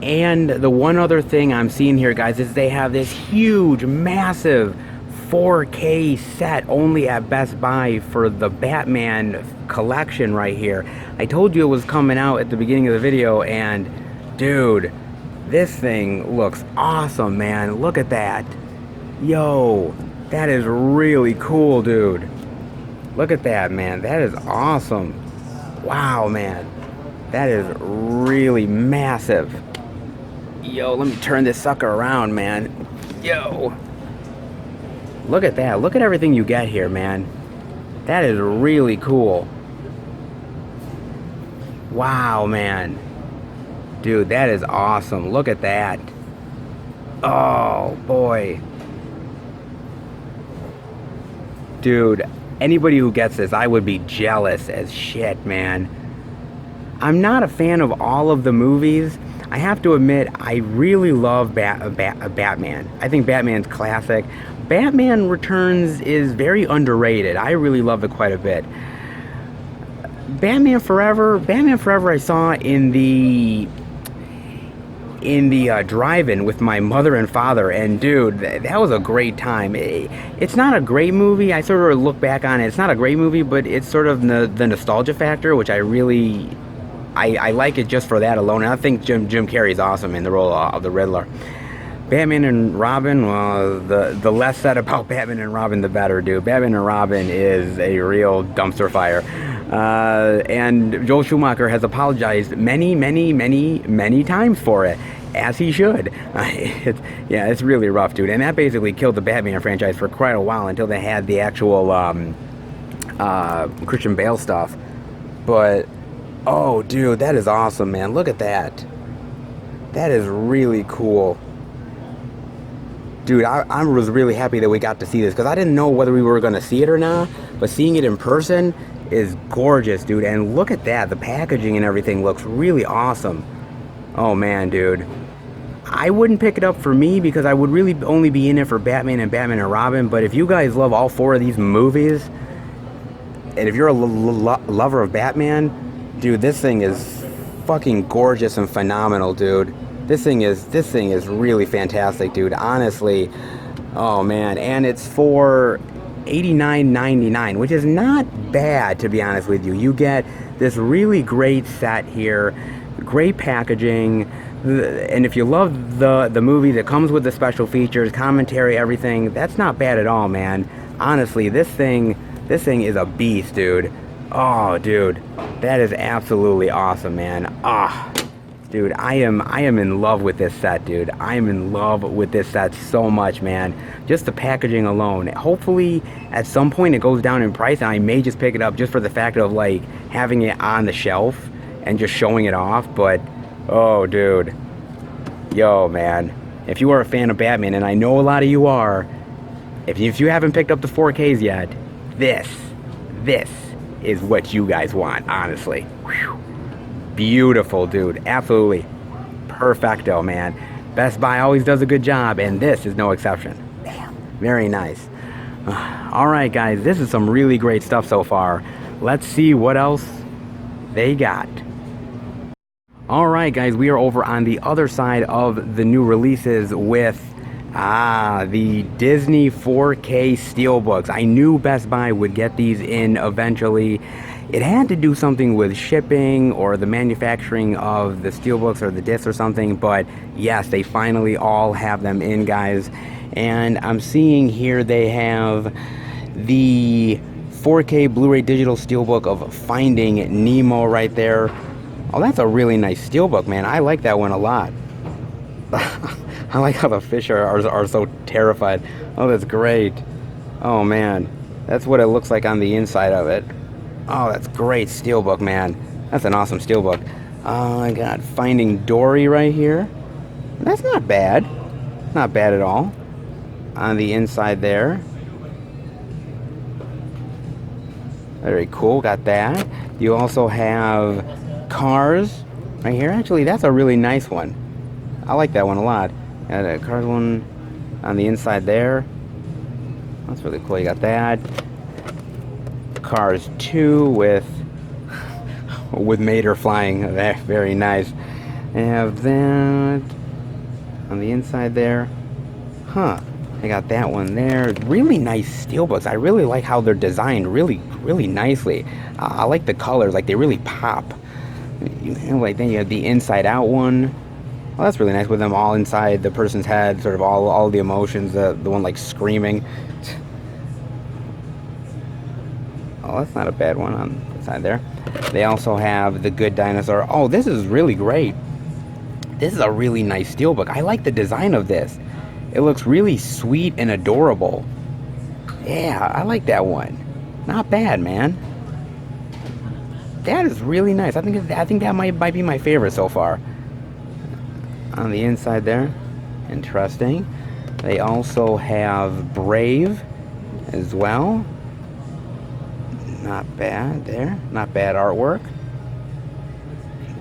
And the one other thing I'm seeing here, guys, is they have this huge, massive 4K set only at Best Buy for the Batman collection right here. I told you it was coming out at the beginning of the video, and dude, this thing looks awesome, man. Look at that. Yo, that is really cool, dude. Look at that, man. That is awesome. Wow, man. That is really massive. Yo, let me turn this sucker around, man. Yo. Look at that. Look at everything you get here, man. That is really cool. Wow, man. Dude, that is awesome. Look at that. Oh, boy. Dude, anybody who gets this, I would be jealous as shit, man. I'm not a fan of all of the movies. I have to admit, I really love Batman. I think Batman's classic. Batman Returns is very underrated. I really love it quite a bit. Batman Forever I saw in the drive-in with my mother and father, and dude, that was a great time. It's not a great movie. I sort of look back on it. It's not a great movie, but it's sort of the nostalgia factor, which I really I like it just for that alone. And I think Jim Carrey's awesome in the role of the Riddler. Batman and Robin, well, the less said about Batman and Robin, the better, dude. Batman and Robin is a real dumpster fire. And Joel Schumacher has apologized many times for it, as he should. It's really rough, dude. And that basically killed the Batman franchise for quite a while until they had the actual Christian Bale stuff. But, oh, dude, that is awesome, man. Look at that. That is really cool. Dude, I was really happy that we got to see this, because I didn't know whether we were going to see it or not, but seeing it in person is gorgeous, dude. And look at that. The packaging and everything looks really awesome. Oh, man, dude. I wouldn't pick it up for me, because I would really only be in it for Batman and Robin, but if you guys love all 4 of these movies, and if you're a lover of Batman, dude, this thing is fucking gorgeous and phenomenal, dude. This thing is really fantastic, dude. Honestly, oh man, and it's for $89.99, which is not bad, to be honest with you. You get this really great set here, great packaging, and if you love the movie that comes with the special features, commentary, everything, that's not bad at all, man. Honestly, this thing is a beast, dude. Oh, dude, that is absolutely awesome, man. Ah. Dude, I am in love with this set, dude. I am in love with this set so much, man. Just the packaging alone. Hopefully, at some point it goes down in price, and I may just pick it up just for the fact of like having it on the shelf and just showing it off. But oh, dude, yo, man, if you are a fan of Batman, and I know a lot of you are, if you haven't picked up the 4Ks yet, this is what you guys want, honestly. Whew. Beautiful, dude. Absolutely perfecto, man. Best Buy always does a good job, and this is no exception. Damn. Very nice. Alright, guys, this is some really great stuff so far. Let's see what else they got. Alright, guys, we are over on the other side of the new releases with the Disney 4K Steelbooks. I knew Best Buy would get these in eventually. It had to do something with shipping or the manufacturing of the Steelbooks or the discs or something, but yes, they finally all have them in, guys. And I'm seeing here they have the 4K Blu-ray digital Steelbook of Finding Nemo right there. Oh, that's a really nice Steelbook, man. I like that one a lot. I like how the fish are so terrified. Oh, that's great. Oh, man. That's what it looks like on the inside of it. Oh, that's great Steelbook, man. That's an awesome Steelbook. I got Finding Dory right here. That's not bad. Not bad at all. On the inside there. Very cool. Got that. You also have Cars right here. Actually, that's a really nice one. I like that one a lot. Got a Cars one on the inside there. That's really cool. You got that. Cars 2 with Mater flying. Very nice. I have that on the inside there. Huh. I got that one there. Really nice Steelbooks. I really like how they're designed really nicely. I like the colors. Like, they really pop. Like, then you have the inside out one. Well, that's really nice with them all inside the person's head, sort of all the emotions, the one like screaming. Oh, that's not a bad one on the side there. They also have the Good Dinosaur. Oh, this is really great. This is a really nice Steelbook. I like the design of this. It looks really sweet and adorable. Yeah, I like that one. Not bad, man. That is really nice. I think that might be my favorite so far. On the inside there. Interesting. They also have Brave as well. Not bad there. Not bad artwork.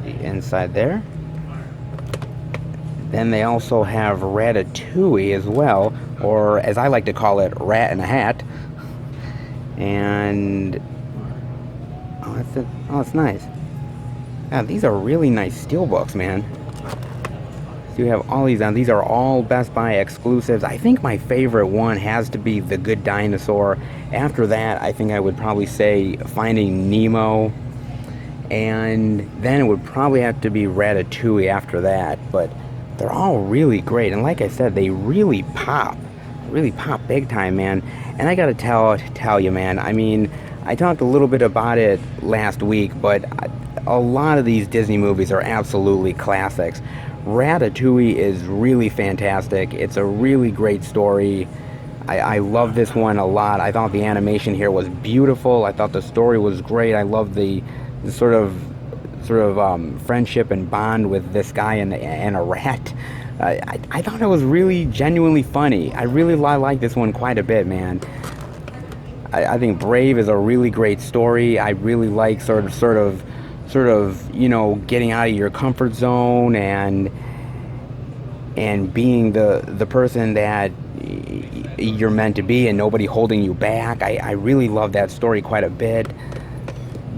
The inside there. Then they also have Ratatouille as well, or as I like to call it, Rat in a Hat. And oh, that's nice. Yeah, these are really nice Steelbooks, man. So you have all these on. These are all Best Buy exclusives. I think my favorite one has to be The Good Dinosaur. After that, I think I would probably say Finding Nemo. And then it would probably have to be Ratatouille after that. But they're all really great. And like I said, they really pop. Really pop big time, man. And I gotta tell you, man, I mean, I talked a little bit about it last week, but a lot of these Disney movies are absolutely classics. Ratatouille is really fantastic. It's a really great story. I love this one a lot. I thought the animation here was beautiful. I thought the story was great. I love the sort of friendship and bond with this guy and a rat. I thought it was really genuinely funny. I really like this one quite a bit, man. I think Brave is a really great story. I really like sort of, you know, getting out of your comfort zone and being the person that you're meant to be and nobody holding you back. I really love that story quite a bit.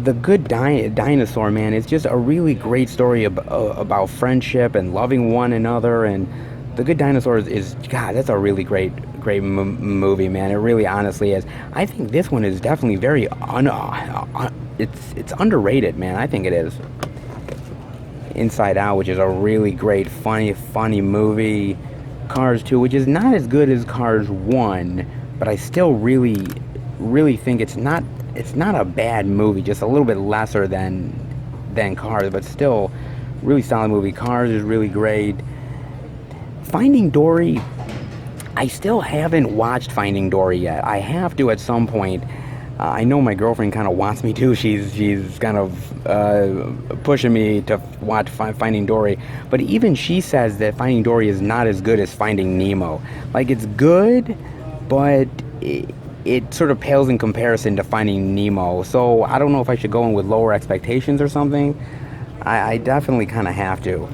The Good Dinosaur, man, it's just a really great story about friendship and loving one another. And The Good Dinosaur is God, that's a really great movie, man. It really honestly is. I think this one is definitely very it's underrated, man. I think it is. Inside Out, which is a really great funny movie. Cars 2, which is not as good as Cars 1, but I still really think it's not a bad movie, just a little bit lesser than Cars, but still Really solid movie. Cars is really great. Finding Dory, I still haven't watched Finding Dory yet. I have to at some point. I know my girlfriend kind of wants me to. She's kind of pushing me to watch Finding Dory. But even she says that Finding Dory is not as good as Finding Nemo. Like, it's good, but it sort of pales in comparison to Finding Nemo. So I don't know if I should go in with lower expectations or something. I definitely kind of have to.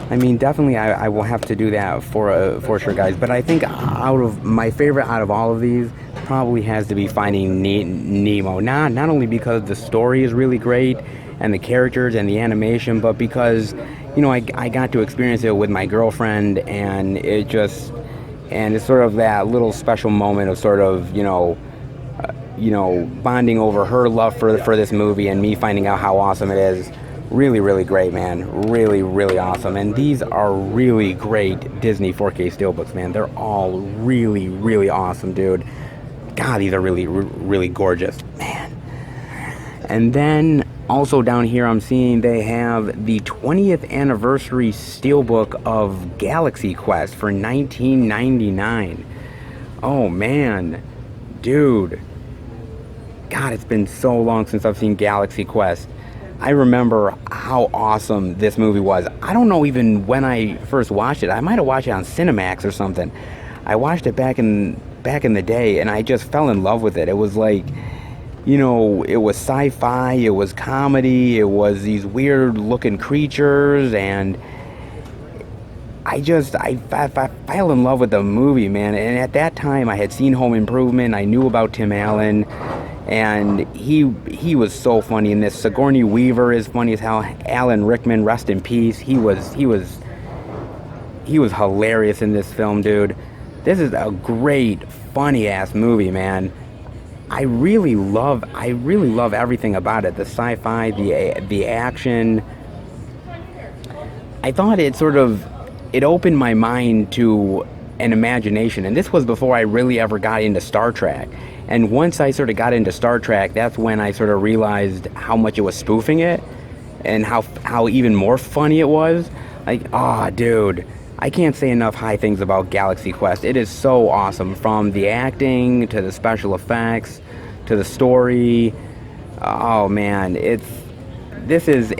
I mean, definitely I will have to do that for sure, guys. But I think my favorite out of all of these probably has to be Finding Nemo. Not only because the story is really great and the characters and the animation, but because, you know, I got to experience it with my girlfriend, and it's sort of that little special moment of sort of, bonding over her love for this movie and me finding out how awesome it is. Really, really great, man. Really, really awesome. And these are really great Disney 4K Steelbooks, man. They're all really, really awesome, dude. God, these are really, really gorgeous, man. And then also down here I'm seeing they have the 20th anniversary Steelbook of Galaxy Quest for $19.99. Oh, man. Dude. God, it's been so long since I've seen Galaxy Quest. I remember how awesome this movie was. I don't know even when I first watched it. I might have watched it on Cinemax or something. I watched it back in the day, and I just fell in love with it. It was like, it was sci-fi, it was comedy, it was these weird looking creatures, and I fell in love with the movie, man. And at that time I had seen Home Improvement. I knew about Tim Allen. And he was so funny in this. Sigourney Weaver is funny as hell. Alan Rickman, rest in peace. He was hilarious in this film, dude. This is a great, funny ass movie, man. I really love everything about it. The sci-fi, the action. I thought it opened my mind to an imagination, and this was before I really ever got into Star Trek. And once I sort of got into Star Trek, that's when I sort of realized how much it was spoofing it, and how even more funny it was. Like, dude, I can't say enough high things about Galaxy Quest. It is so awesome, from the acting to the special effects to the story. Oh man, this is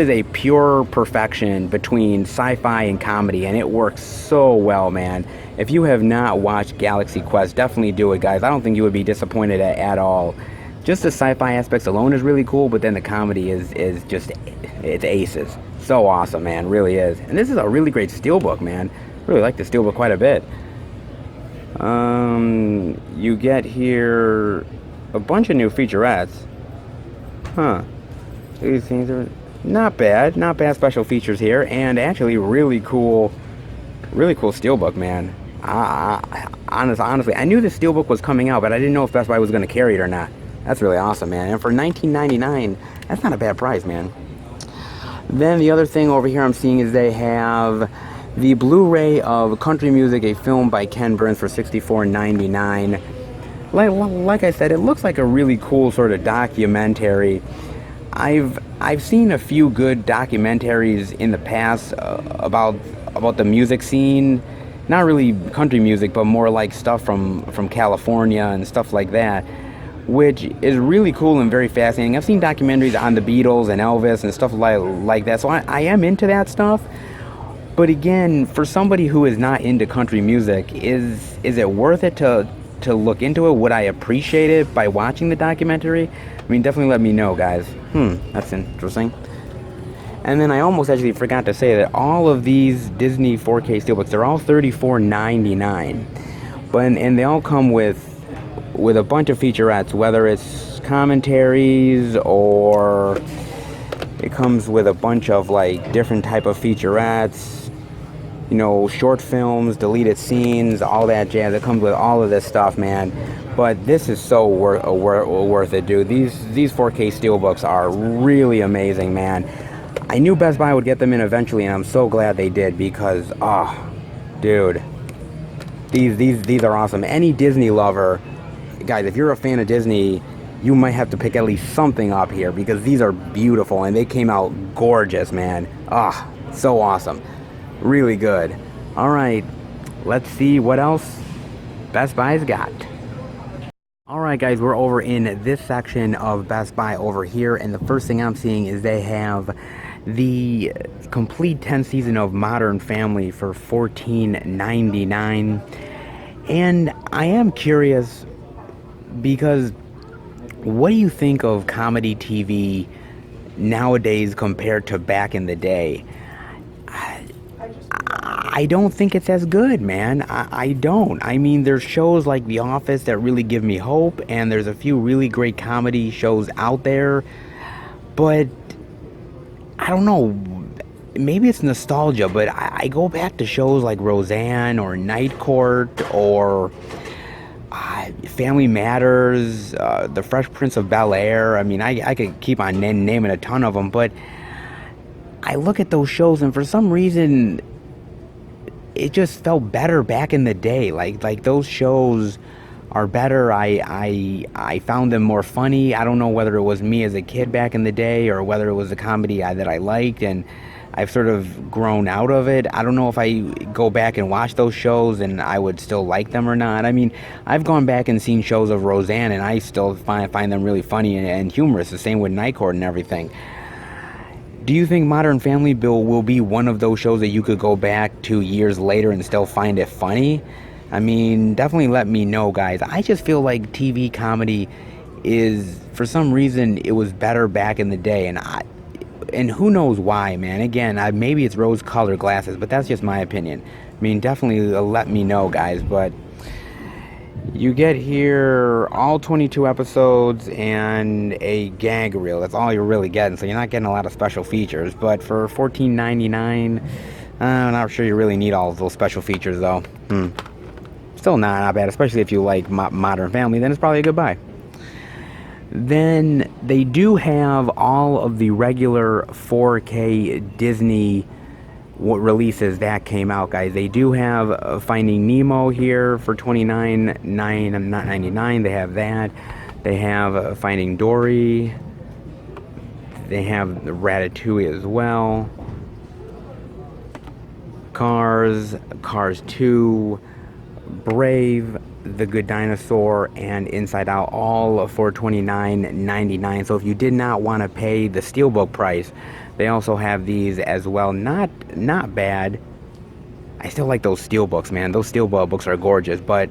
a pure perfection between sci-fi and comedy, and it works so well, man. If you have not watched Galaxy Quest, definitely do it, guys. I don't think you would be disappointed at all. Just the sci-fi aspects alone is really cool, but then the comedy is just, it's aces. So awesome, man, really is. And this is a really great Steelbook, man. Really like the Steelbook quite a bit. You get here a bunch of new featurettes. These things are not bad special features here, and actually really cool Steelbook, man. Honestly, I knew the Steelbook was coming out, but I didn't know if Best Buy was going to carry it or not. That's really awesome, man. And for $19.99, that's not a bad price, man. Then the other thing over here I'm seeing is they have the Blu-ray of Country Music, a film by Ken Burns, for $64.99. Like I said, it looks like a really cool sort of documentary. I've seen a few good documentaries in the past about the music scene. Not really country music, but more like stuff from California and stuff like that, which is really cool and very fascinating. I've seen documentaries on the Beatles and Elvis and stuff like that, so I am into that stuff. But again, for somebody who is not into country music, is it worth it to look into it? Would I appreciate it by watching the documentary? I mean, definitely let me know, guys. That's interesting. And then I almost actually forgot to say that all of these Disney 4K Steelbooks, they're all $34.99. And they all come with a bunch of featurettes, whether it's commentaries or it comes with a bunch of like different type of featurettes, short films, deleted scenes, all that jazz. It comes with all of this stuff, man. But this is so worth it, dude. These 4K Steelbooks are really amazing, man. I knew Best Buy would get them in eventually, and I'm so glad they did, because, dude, these are awesome. Any Disney lover, guys, if you're a fan of Disney, you might have to pick at least something up here because these are beautiful and they came out gorgeous, man. Ah, so awesome. Really good. All right, let's see what else Best Buy's got. All right, guys, we're over in this section of Best Buy over here, and the first thing I'm seeing is they have the complete 10th season of Modern Family for $14.99. And I am curious because what do you think of comedy TV nowadays compared to back in the day? I don't think it's as good, man. I don't. I mean, there's shows like The Office that really give me hope, and there's a few really great comedy shows out there, but I don't know. Maybe it's nostalgia, but I go back to shows like Roseanne or Night Court or Family Matters, The Fresh Prince of Bel-Air. I mean, I could keep on naming a ton of them, but I look at those shows, and for some reason, it just felt better back in the day. Like those shows are better. I found them more funny. I don't know whether it was me as a kid back in the day or whether it was a comedy that I liked, and I've sort of grown out of it. I don't know if I go back and watch those shows and I would still like them or not. I mean, I've gone back and seen shows of Roseanne and I still find them really funny and humorous. The same with Night Court and everything. Do you think Modern Family will be one of those shows that you could go back to years later and still find it funny? I mean, definitely let me know, guys. I just feel like TV comedy is, for some reason, it was better back in the day, and who knows why, man. Again, maybe it's rose-colored glasses, but that's just my opinion. I mean, definitely let me know, guys, but you get here all 22 episodes and a gag reel. That's all you're really getting, so you're not getting a lot of special features. But for $14.99, I'm not sure you really need all of those special features, though. Still not bad, especially if you like Modern Family, then it's probably a good buy. Then they do have all of the regular 4K Disney releases that came out, guys. They do have Finding Nemo here for $29.99. They have that. They have Finding Dory. They have Ratatouille as well. Cars 2, Brave, The Good Dinosaur, and Inside Out, all for $29.99. So if you did not want to pay the Steelbook price, they also have these as well. Not bad. I still like those Steelbooks, man. Those Steelbook books are gorgeous. But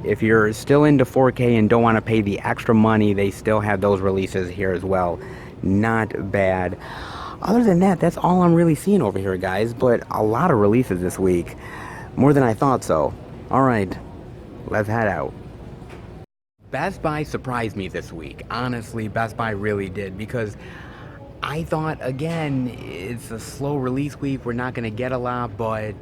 if you're still into 4K and don't want to pay the extra money, they still have those releases here as well. Not bad. Other than that, that's all I'm really seeing over here, guys. But a lot of releases this week. More than I thought so. All right, let's head out. Best Buy surprised me this week. Honestly, Best Buy really did, because I thought, again, it's a slow release week. We're not going to get a lot, but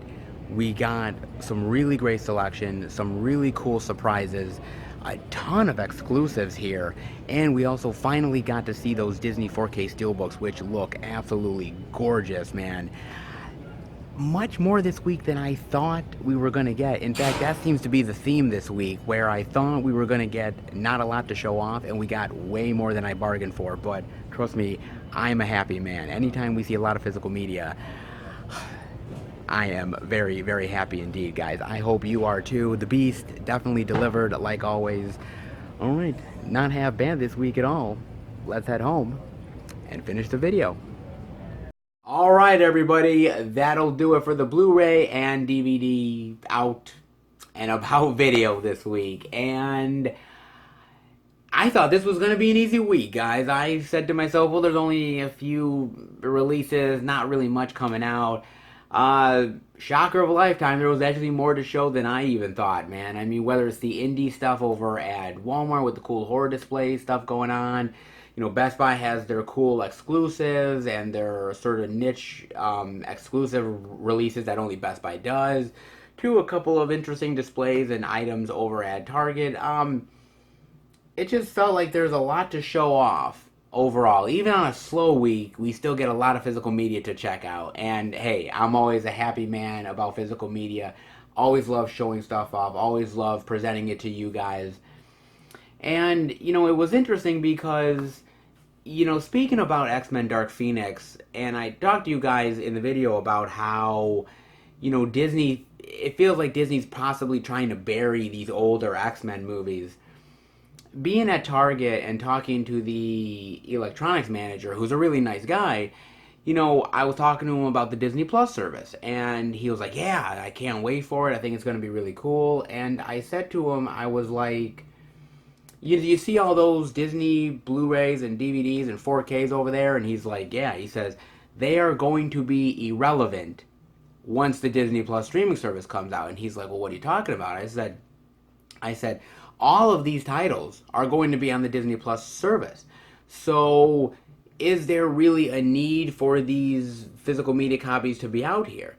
we got some really great selection, some really cool surprises, a ton of exclusives here, and we also finally got to see those Disney 4K Steelbooks, which look absolutely gorgeous, man. Much more this week than I thought we were going to get. In fact, that seems to be the theme this week, where I thought we were going to get not a lot to show off, and we got way more than I bargained for. But trust me, I'm a happy man. Anytime we see a lot of physical media, I am very, very happy indeed, guys. I hope you are too. The Beast definitely delivered, like always. All right, not half bad this week at all. Let's head home and finish the video. All right, everybody, that'll do it for the Blu-ray and DVD out and about video this week. And I thought this was going to be an easy week, guys. I said to myself, well, there's only a few releases, not really much coming out. Shocker of a lifetime, there was actually more to show than I even thought, man. I mean, whether it's the indie stuff over at Walmart with the cool horror display stuff going on, you know, Best Buy has their cool exclusives and their sort of niche exclusive releases that only Best Buy does, to a couple of interesting displays and items over at Target. It just felt like there's a lot to show off overall. Even on a slow week, we still get a lot of physical media to check out. And hey, I'm always a happy man about physical media. Always love showing stuff off. Always love presenting it to you guys. And, it was interesting because, speaking about X-Men Dark Phoenix, and I talked to you guys in the video about how, Disney, it feels like Disney's possibly trying to bury these older X-Men movies. Being at Target and talking to the electronics manager, who's a really nice guy, I was talking to him about the Disney Plus service, and he was like, yeah, I can't wait for it. I think it's going to be really cool. And I said to him, I was like, you see all those Disney Blu-rays and DVDs and 4Ks over there? And he's like, yeah. He says, they are going to be irrelevant once the Disney Plus streaming service comes out. And he's like, well, what are you talking about? I said, all of these titles are going to be on the Disney Plus service. So is there really a need for these physical media copies to be out here?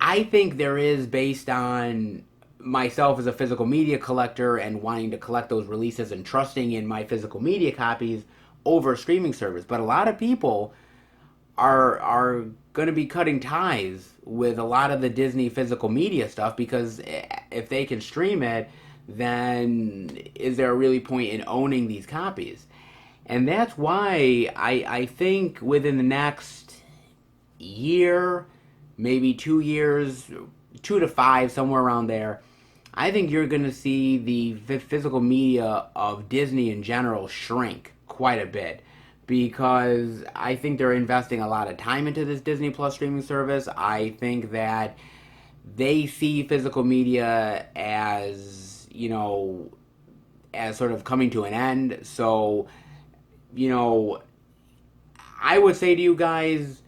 I think there is, based on myself as a physical media collector and wanting to collect those releases and trusting in my physical media copies over a streaming service. But a lot of people are going to be cutting ties with a lot of the Disney physical media stuff, because if they can stream it, then is there a really point in owning these copies? And that's why I think within the next year, maybe 2 years, 2 to 5, somewhere around there, I think you're going to see the physical media of Disney in general shrink quite a bit, because I think they're investing a lot of time into this Disney Plus streaming service. I think that they see physical media as, as sort of coming to an end. So, I would say to you guys,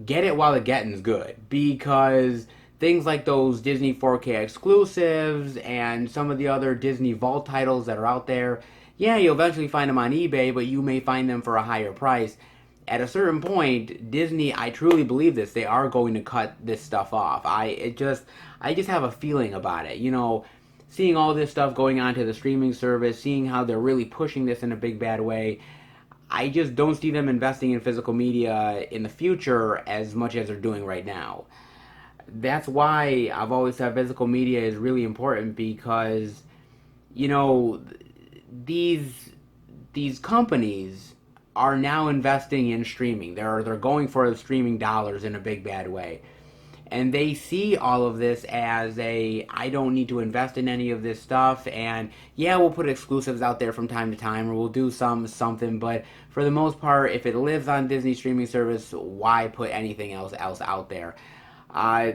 get it while the getting's good, because things like those Disney 4K exclusives and some of the other Disney Vault titles that are out there, yeah, you'll eventually find them on eBay, but you may find them for a higher price. At a certain point, Disney, I truly believe this, they are going to cut this stuff off. I just have a feeling about it. Seeing all this stuff going on to the streaming service, seeing how they're really pushing this in a big bad way, I just don't see them investing in physical media in the future as much as they're doing right now. That's why I've always said physical media is really important, because, these companies are now investing in streaming. They're going for the streaming dollars in a big bad way. And they see all of this as I don't need to invest in any of this stuff, and yeah, we'll put exclusives out there from time to time, or we'll do something, but for the most part, if it lives on Disney streaming service, why put anything else out there?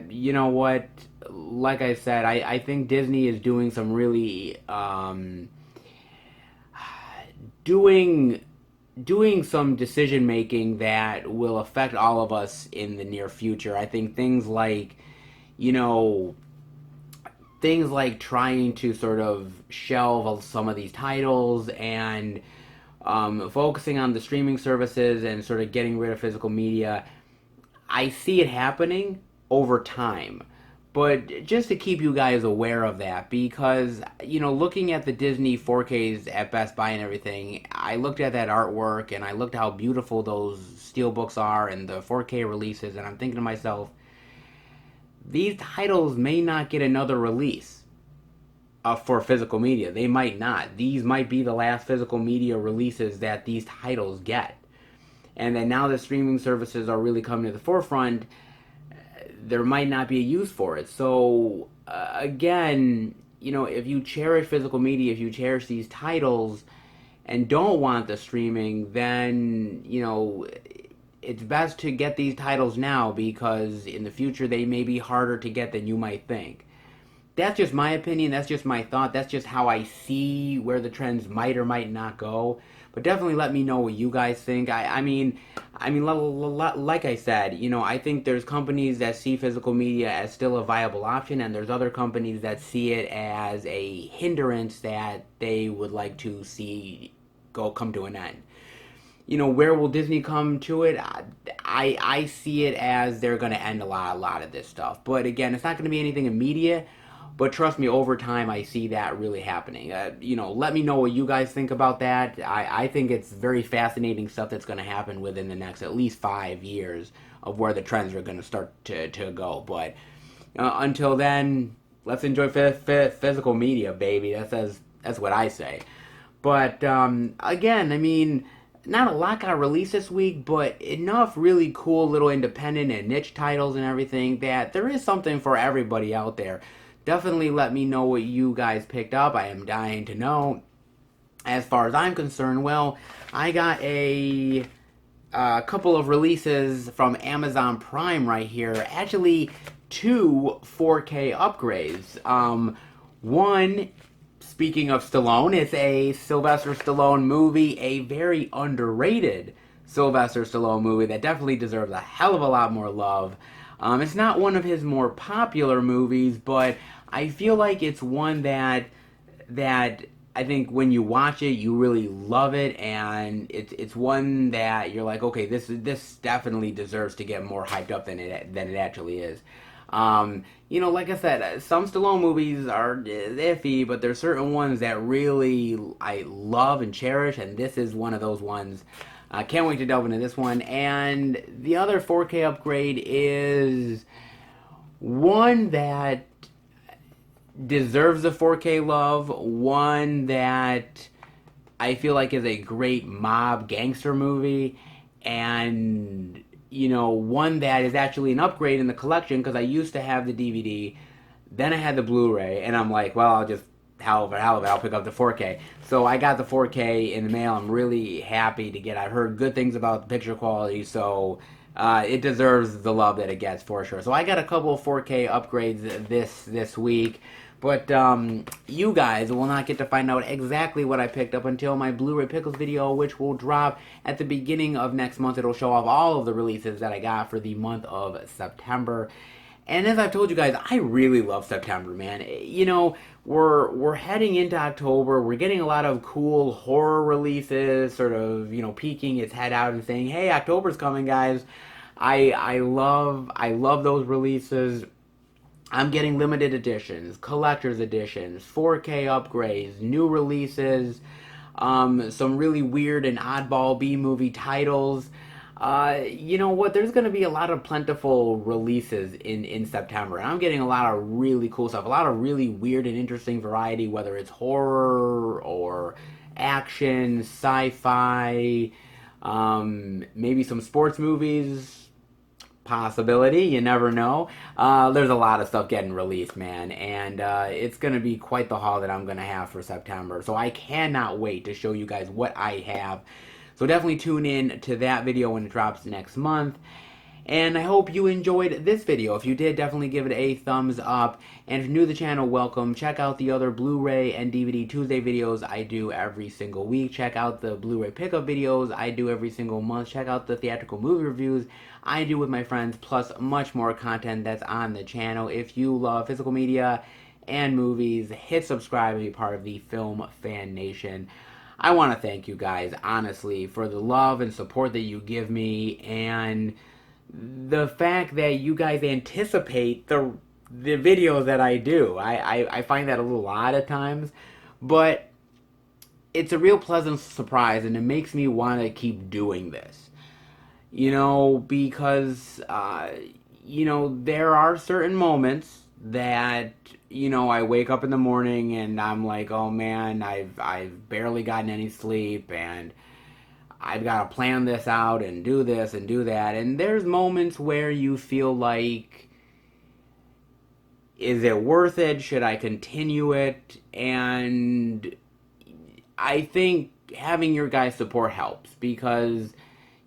You know what? Like I said, I think Disney is doing some really doing some decision making that will affect all of us in the near future. I think things like trying to sort of shelve some of these titles and focusing on the streaming services and sort of getting rid of physical media, I see it happening over time. But just to keep you guys aware of that, because, looking at the Disney 4Ks at Best Buy and everything, I looked at that artwork and I looked how beautiful those Steelbooks are and the 4K releases, and I'm thinking to myself, these titles may not get another release for physical media. They might not. These might be the last physical media releases that these titles get. And then now that streaming services are really coming to the forefront, there might not be a use for it. So, again, if you cherish physical media, if you cherish these titles and don't want the streaming, then, it's best to get these titles now, because in the future they may be harder to get than you might think. That's just my opinion, that's just my thought, that's just how I see where the trends might or might not go. But definitely let me know what you guys think. I mean, like I said, I think there's companies that see physical media as still a viable option, and there's other companies that see it as a hindrance that they would like to see come to an end. Where will Disney come to it? I see it as they're going to end a lot of this stuff. But again, it's not going to be anything immediate. But trust me, over time, I see that really happening. Let me know what you guys think about that. I think it's very fascinating stuff that's going to happen within the next at least 5 years of where the trends are going to start to go. But until then, let's enjoy physical media, baby. That's what I say. But again, I mean, not a lot got released this week, but enough really cool little independent and niche titles and everything that there is something for everybody out there. Definitely let me know what you guys picked up. I am dying to know. As far as I'm concerned, well, I got a couple of releases from Amazon Prime right here. Actually, two 4K upgrades. One, speaking of Stallone, it's a Sylvester Stallone movie, a very underrated Sylvester Stallone movie that definitely deserves a hell of a lot more love. It's not one of his more popular movies, but I feel like it's one that I think when you watch it, you really love it, and it's one that you're like, okay, this definitely deserves to get more hyped up than it actually is. Like I said, some Stallone movies are iffy, but there's certain ones that really I love and cherish, and this is one of those ones. I can't wait to delve into this one. And the other 4K upgrade is one that deserves the 4K love, one that I feel like is a great mob gangster movie, and one that is actually an upgrade in the collection because I used to have the DVD, then I had the Blu-ray, and I'm like, well, I'll just hell of it, I'll pick up the 4K. So I got the 4K in the mail. I'm really happy to get. I've heard good things about the picture quality, so it deserves the love that it gets for sure. So I got a couple of 4K upgrades this week. But you guys will not get to find out exactly what I picked up until my Blu-ray Pickles video, which will drop at the beginning of next month. It'll show off all of the releases that I got for the month of September. And as I've told you guys, I really love September, man. We're heading into October. We're getting a lot of cool horror releases, sort of, peeking its head out and saying, "Hey, October's coming, guys." I love those releases. I'm getting limited editions, collector's editions, 4K upgrades, new releases, some really weird and oddball B-movie titles. You know what? There's going to be a lot of plentiful releases in September. And I'm getting a lot of really cool stuff, a lot of really weird and interesting variety, whether it's horror or action, sci-fi, maybe some sports movies. Possibility, you never know. There's a lot of stuff getting released, man, and it's gonna be quite the haul that I'm gonna have for September. So I cannot wait to show you guys what I have. So definitely tune in to that video when it drops next month. And I hope you enjoyed this video. If you did, definitely give it a thumbs up. And if you're new to the channel, welcome. Check out the other Blu-ray and DVD Tuesday videos I do every single week. Check out the Blu-ray pickup videos I do every single month. Check out the theatrical movie reviews I do with my friends, plus much more content that's on the channel. If you love physical media and movies, hit subscribe and be part of the Film Fan Nation. I want to thank you guys, honestly, for the love and support that you give me, and the fact that you guys anticipate the videos that I do. I find that a little odd at times, but it's a real pleasant surprise, and it makes me want to keep doing this. Because there are certain moments that I wake up in the morning and I'm like, oh man, I've barely gotten any sleep, and I've got to plan this out and do this and do that. And there's moments where you feel like, is it worth it? Should I continue it? And I think having your guys' support helps, because,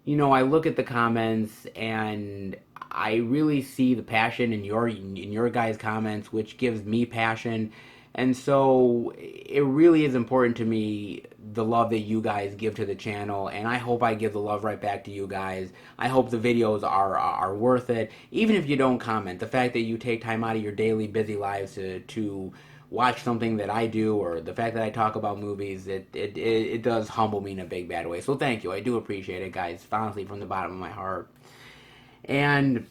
I look at the comments and I really see the passion in your guys' comments, which gives me passion. And so it really is important to me, the love that you guys give to the channel, and I hope I give the love right back to you guys. I hope the videos are worth it, even if you don't comment. The fact that you take time out of your daily busy lives to watch something that I do, or the fact that I talk about movies, it does humble me in a big bad way. So thank you. I do appreciate it, guys, honestly, from the bottom of my heart. And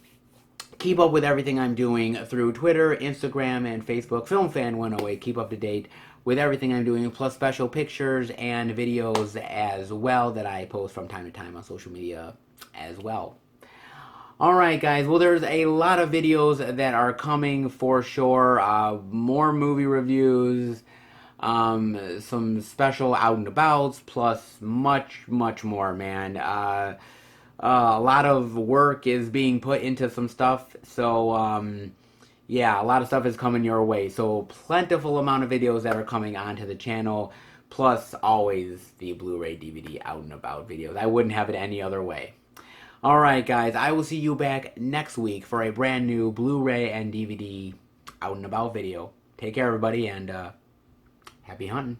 keep up with everything I'm doing through Twitter, Instagram, and Facebook. FilmFan108. Keep up to date with everything I'm doing, plus special pictures and videos as well that I post from time to time on social media as well. Alright, guys. Well, there's a lot of videos that are coming for sure. More movie reviews. some special out and abouts, plus much more, man. A lot of work is being put into some stuff, so yeah, a lot of stuff is coming your way. So plentiful amount of videos that are coming onto the channel, plus always the Blu-ray DVD out and about videos. I wouldn't have it any other way. Alright guys, I will see you back next week for a brand new Blu-ray and DVD out and about video. Take care everybody, and happy hunting.